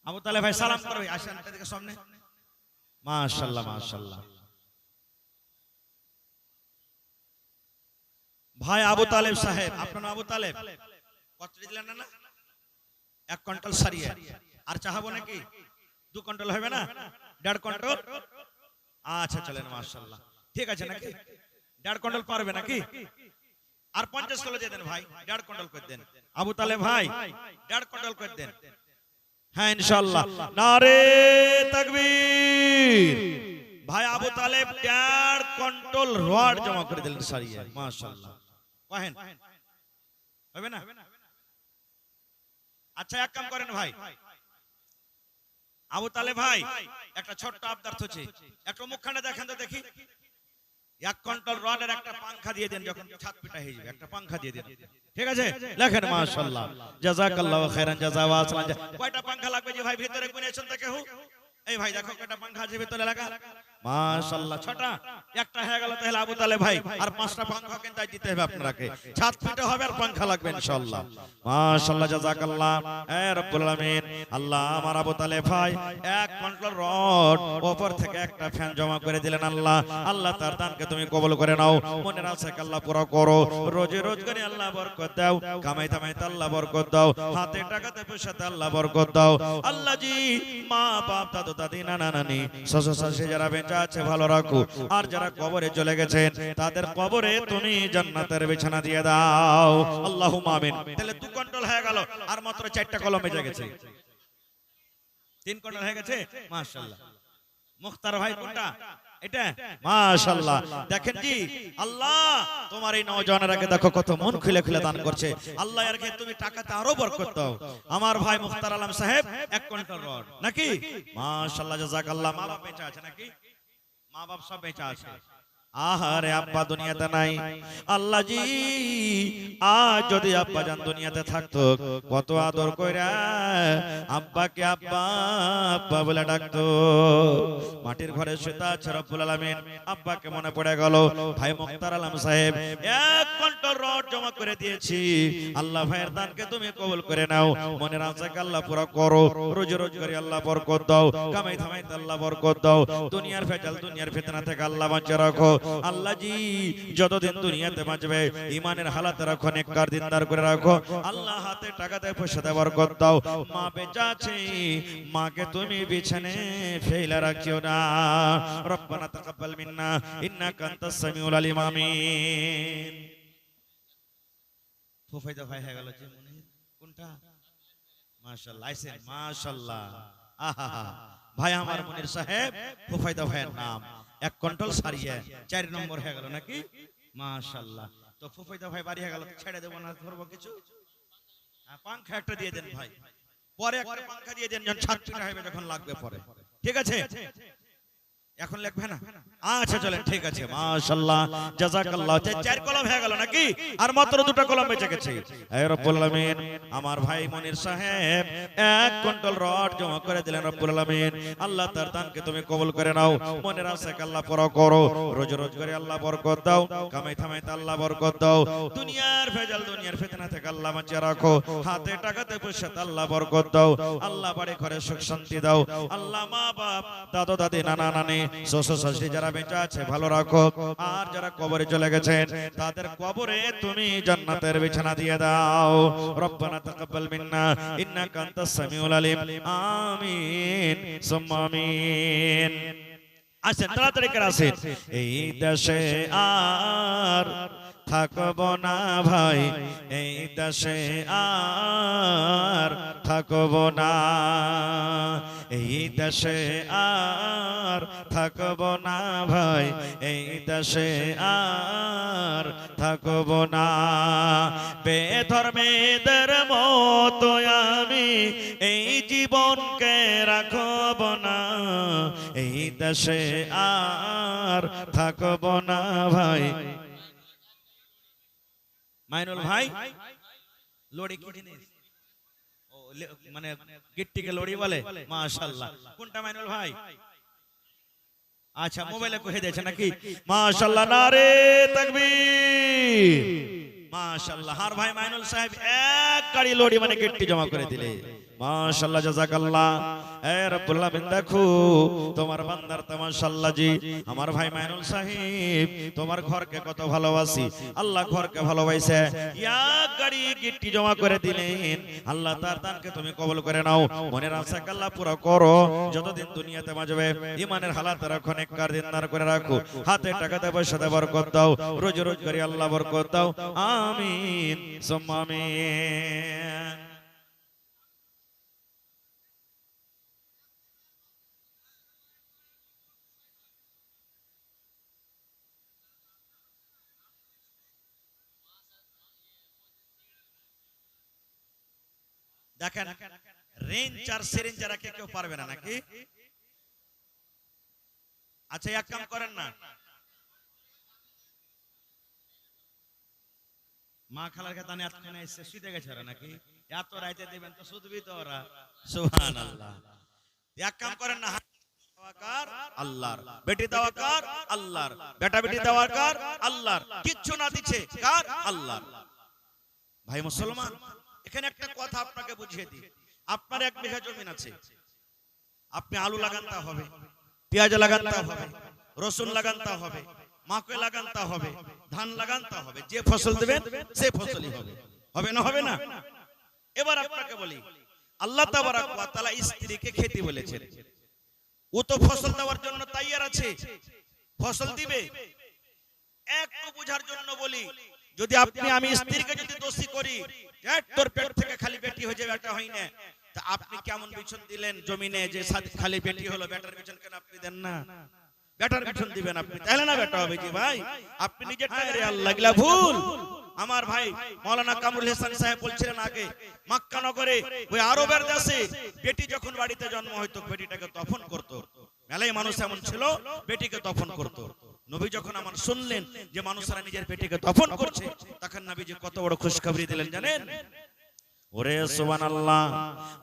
আবু তালেব ভাই সালাম করো। আসেন এদিকে সামনে। মাশাআল্লাহ, মাশাআল্লাহ। ভাই আবু তালেব সাহেব, আপনার নাম আবু তালেব। কত দিলেন না? 1 কুইন্টাল সারিয়ে। আর চাহাবো নাকি? 2 কুইন্টাল হবে না? 1.5 কুইন্টাল। আচ্ছা চলেন, মাশাআল্লাহ। ঠিক আছে নাকি? 1.5 কুইন্টাল পারবে নাকি? আর 50 কিলো দিয়ে দেন ভাই, 1.5 কুইন্টাল করে দেন। আবু তালেব ভাই 1.5 কুইন্টাল করে দেন। হ্যাঁ ইনশাআল্লাহ। নারে তাকবীর। ভাই আবু তালেব 1.5 কুইন্টাল রড জমা করে দিলেন সারিয়ে। মাশাআল্লাহ। কহেন হবে না? আচ্ছা এক কাম করেন ভাই, আবু তালেব ভাই একটা ছোট্ট আবদার হচ্ছে, একটা মুখখানে দেখেন তো দেখি। 1 কুইন্টাল রডের একটা পাংখা দিয়ে দেন, যখন ছাদ পিটা হয়ে যাবে একটা পাংখা দিয়ে দেন। ঠিক আছে? লেখেন মাশাআল্লাহ, জাযাকাল্লাহু খাইরান জাযা ওয়া আসলাম। কয়টা পাংখা লাগবে যে ভাই ভিতরে গুনেছেন তো কেউ? এই ভাই দেখো কয়টা পাংখা আছে ভিতরে লাগা। মাশাআল্লাহ, 6টা। একটা হয়ে গেল তাহলে আবু তালেব ভাই, আর 5টা পাংখা কিনতে দিতে হবে আপনাকে। ছাদ পিটা হবে আর পাংখা লাগবে ইনশাআল্লাহ। মাশাআল্লাহ, জাযাকাল্লাহ। হে রব্বুল আলামিন, আল্লাহ আমার আবু তালেব ভাই 1 কুইন্টাল রড উপর থেকে একটা ফ্যান জমা করে দিলেন। আল্লাহ, আল্লাহ তার দানকে তুমি কবুল করে নাও। মনের আশাকে আল্লাহ পুরো করো। রোজে রোজগারে আল্লাহ বরকত দাও। কামাই কামাইতে আল্লাহ বরকত দাও। হাতে টাকাতে পয়সাতে আল্লাহ বরকত দাও। আল্লাহ জি মা বাপ দাদু দাদি নানা নানি শ্বশুর শাশুড়ি যারা বেঁচে আছে ভালো রাখো, আর যারা কবরে চলে গেছেন তাদের কবরে তুমি জান্নাতের বিছানা দিয়ে দাও। আল্লাহুম্মা আমিন। তাহলে 2 কুইন্টাল হয়ে গেল, আর মাত্র 4টা কলম বেজে গেছে। 3 কুইন্টাল হয়ে গেছে। মাশাআল্লাহ। মুখতার ভাই কোনটা? এটা। মাশাআল্লাহ। দেখেন জি, আল্লাহ তোমার এই নওজওয়ানেরাকে দেখো কত মন খুলে খুলে দান করছে। আল্লাহ এরকে তুমি টাকাতে আরো বরকত দাও। আমার ভাই মুখতার আলম সাহেব 1 কুইন্টাল রড নাকি? মাশাআল্লাহ, জাযাকাল্লাহ। মা বাপ বেঁচে আছে নাকি? মা বাপ সব বেঁচে আছে। আহারে আব্বা দুনিয়াতে নাই, আল্লাহ জি আজ যদি আব্বা জান দুনিয়াতে থাকতো কত আদর কইরা আব্বাকে আব্বা আব্বা বলে ডাকতো। মাটির ঘরে শুয়ে আছে রব্বুল আলামিন, আব্বাকে মনে পড়ে গেল। ভাই মুক্তার আলম সাহেব এক কুইন্টাল রড জমা করে দিয়েছি, আল্লাহ ভাইয়ের দানকে তুমি কবুল করে নাও, মনের আশাকে আল্লাহ পুরো করো, রোজ রোজ করে আল্লাহ বরকত দাও, কামাই থামাইতে আল্লাহ বরকত দাও, দুনিয়ার ভেজাল দুনিয়ার ফিতনা থেকে আল্লাহ বাঁচিয়ে রাখো। আল্লাহ জি যতদিন দুনিয়াতে বাঁচবে ঈমানের হালাতে রাখো, নেককার দিনদার করে রাখো। আল্লাহ হাতে টাকাতে পয়সাতে বরকত দাও। মা বেঁচে আছে, মাকে তুমি বিছানে ফেলে রাখিও না। রব্বানা তাকাব্বাল মিন্না ইন্নাকা আনতাস সামিউল আলিম। আমিন। ফুফাইদা ভাই হয়ে গেল যে মনে কোনটা? মাশাআল্লাহ আইছেন, মাশাআল্লাহ। আহা ভাই আমার মনির সাহেব ফুফাইদা ভাইয়ের নাম এক কন্ট্রোল সারিয়ে 4 নম্বর হয়ে গেল নাকি? মাশাআল্লাহ। তো ফুফাইদা ভাই বাড়ি হয়ে গেল, ছেড়ে দেব না, ধরবো কিছু? পাংখা একটা দিয়ে দেন ভাই, পরে একটা পাংখা দিয়ে দেন যখন ছাত্রীরা হবে যখন লাগবে পরে, ঠিক আছে? এখন লিখবে না? আচ্ছা চলেন, ঠিক আছে। মাশাআল্লাহ জাযাকাল্লাহ। 4 কলম হয়ে গেল নাকি? আর মাত্র 2টা কলম বেঁচে গেছে। হে রব্বুল আলামিন, আমার ভাই মনির সাহেব এক কুইন্টাল রড জমা করে দিলেন রব্বুল আলামিন, আল্লাহ তার দানকে তুমি কবুল করে নাও, মনের আশাকে আল্লাহ পুরো করো, রোজ রোজ করে আল্লাহ বরকত দাও, কামাই থামাইতে আল্লাহ বরকত দাও, দুনিয়ার ভেজাল দুনিয়ার ফিতনা থেকে আল্লাহ বাঁচিয়ে রাখো, হাতে টাকাতে পয়সাতে আল্লাহ বরকত দাও, আল্লাহ বাড়ি ঘরে সুখ শান্তি দাও, আল্লাহ মা বাপ দাদু দাদি নানা নানি শ্বশুর শাশুড়ি যারা বেঁচে আছে ভালো রাখো, আর যারা কবরে চলে গেছেন তাদের কবরে তুমি জান্নাতের বিছানা দিয়ে দাও। রব্বানা তাকাব্বাল মিন্না ইন্নাকা আনতাস সামিউল আলিম। আমিন সুম্মা আমিন। আসেন তাড়াতাড়ি করে আসেন। এই দেশে আর থাকবো না ভাই, এই দেশে আর থাকবো না, এই দেশে আর থাকবো না ভাই, এই দেশে আর থাকবো না, বেধর্মেদের মতো আমি এই জীবনকে রাখবো না, এই দেশে আর থাকবো না ভাই। মাইনুল ভাই লড়ি কি জিনিস? ও মানে গিট্টিকে লড়ি বলে? মাশাআল্লাহ। কোনটা মাইনুল ভাই? আচ্ছা মোবাইলে কহে দিয়েছে নাকি? মাশাআল্লাহ, নারে তাকবীর। মাশাআল্লাহ। আর ভাই মাইনুল সাহেব এক গাড়ি লড়ি মানে গিট্টি জমা করে দিলে। মাশাআল্লাহ জাযাকাল্লাহ। এ রব্বুল আলামিন দেখো তোমার বান্দার তো মাশাআল্লাহ জি, আমার ভাই মাইনুল সাহেব তোমার ঘরকে কত ভালোবাসি, আল্লাহ ঘরকে ভালোবাসে এক গাড়ি গিট্টি জমা করে দিলেন, আল্লাহ তার দানকে তুমি কবুল করে নাও, মনের আশাকে আল্লাহ পুরো করো, যতদিন দুনিয়াতে বাঁচবে ঈমানের হালাতে রাখো, নেককার দিনদার করে রাখো, হাতে টাকাতে পয়সাতে বরকত দাও, রোজ রোজ করে আল্লাহ বরকত দাও। আমিন সুম্মা আমিন। দেখেন রেঞ্জ আর সিরিঞ্জ রাখে কেউ পারবে না নাকি? আচ্ছা এক কাম করেন না, মা খালার কাছে তানে এতক্ষণে এসে শুতে গেছে ওরা নাকি? এত রাইতে দিবেন তো শুধবি তো ওরা। সুবহানাল্লাহ। এক কাম করেন না, আল্লাহর বেটি দেওয়াকার আল্লাহর, বেটা বেটি দেওয়াকার আল্লাহর, কিচ্ছু না দিচ্ছে কার? আল্লাহর। ভাই মুসলমান, এখানে একটা কথা আপনাকে বুঝিয়ে দিই, আপনার 1 বিঘা জমি আছে, আপনি আলু লাগানতে হবে, পেঁয়াজ লাগানতে হবে, রসুন লাগানতে হবে, মাকে লাগানতে হবে, ধান লাগানতে হবে, যে ফসল দেবেন সে ফসলই হবে, হবে না? হবে না? এবার আপনাকে বলি, আল্লাহ তাবারাক ওয়া তাআলা স্ত্রীকে খেতে বলেছেন, ও তো ফসল দেওয়ার জন্য তৈয়ার আছে, ফসল দিবে। একটু বোঝার জন্য বলি, যদি আপনি আমি স্ত্রীকে যদি দোষী করি, তোর পেট থেকে খালি বেটি হয়ে যাবে, এটা হয় না, তা আপনি কেমন বিছন দিলেন জমিনে যে খালি বেটি হলো, বেটার বিছন কেন আপনি দেন না? বেটার বিছন দিবেন আপনি, তাহলে না বেটা হবে কি ভাই? আপনি নিজেরটা রে আল্লাহ গিলা ভুল। আমার ভাই মাওলানা কামরুল হাসান সাহেব বলছিলেন আগে, মক্কা নগরে ওই আরবের দেশে বেটি যখন বাড়িতে জন্ম হইতো বেটিটাকে দফন করত, মেলাই মানুষ এমন ছিল বেটিকে দফন করত। নবী যখন আমার শুনলেন যে মানুষরা নিজের পেটেকে দফন করছে, তখন নবীজি কত বড় খুশখবরি দিলেন জানেন? ওরে সুবহানাল্লাহ,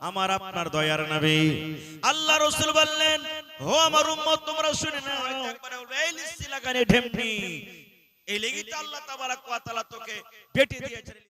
আমার আপনার দয়ার নবী আল্লাহ রাসূল বললেন, ও আমার উম্মত তোমরা শুনে নাও, একবারে এই লিসি লাগানে ঢেমনি, এই লেগেই তো আল্লাহ তাবারাক ওয়া তাআলা তোকে বেটি দিয়েছেন।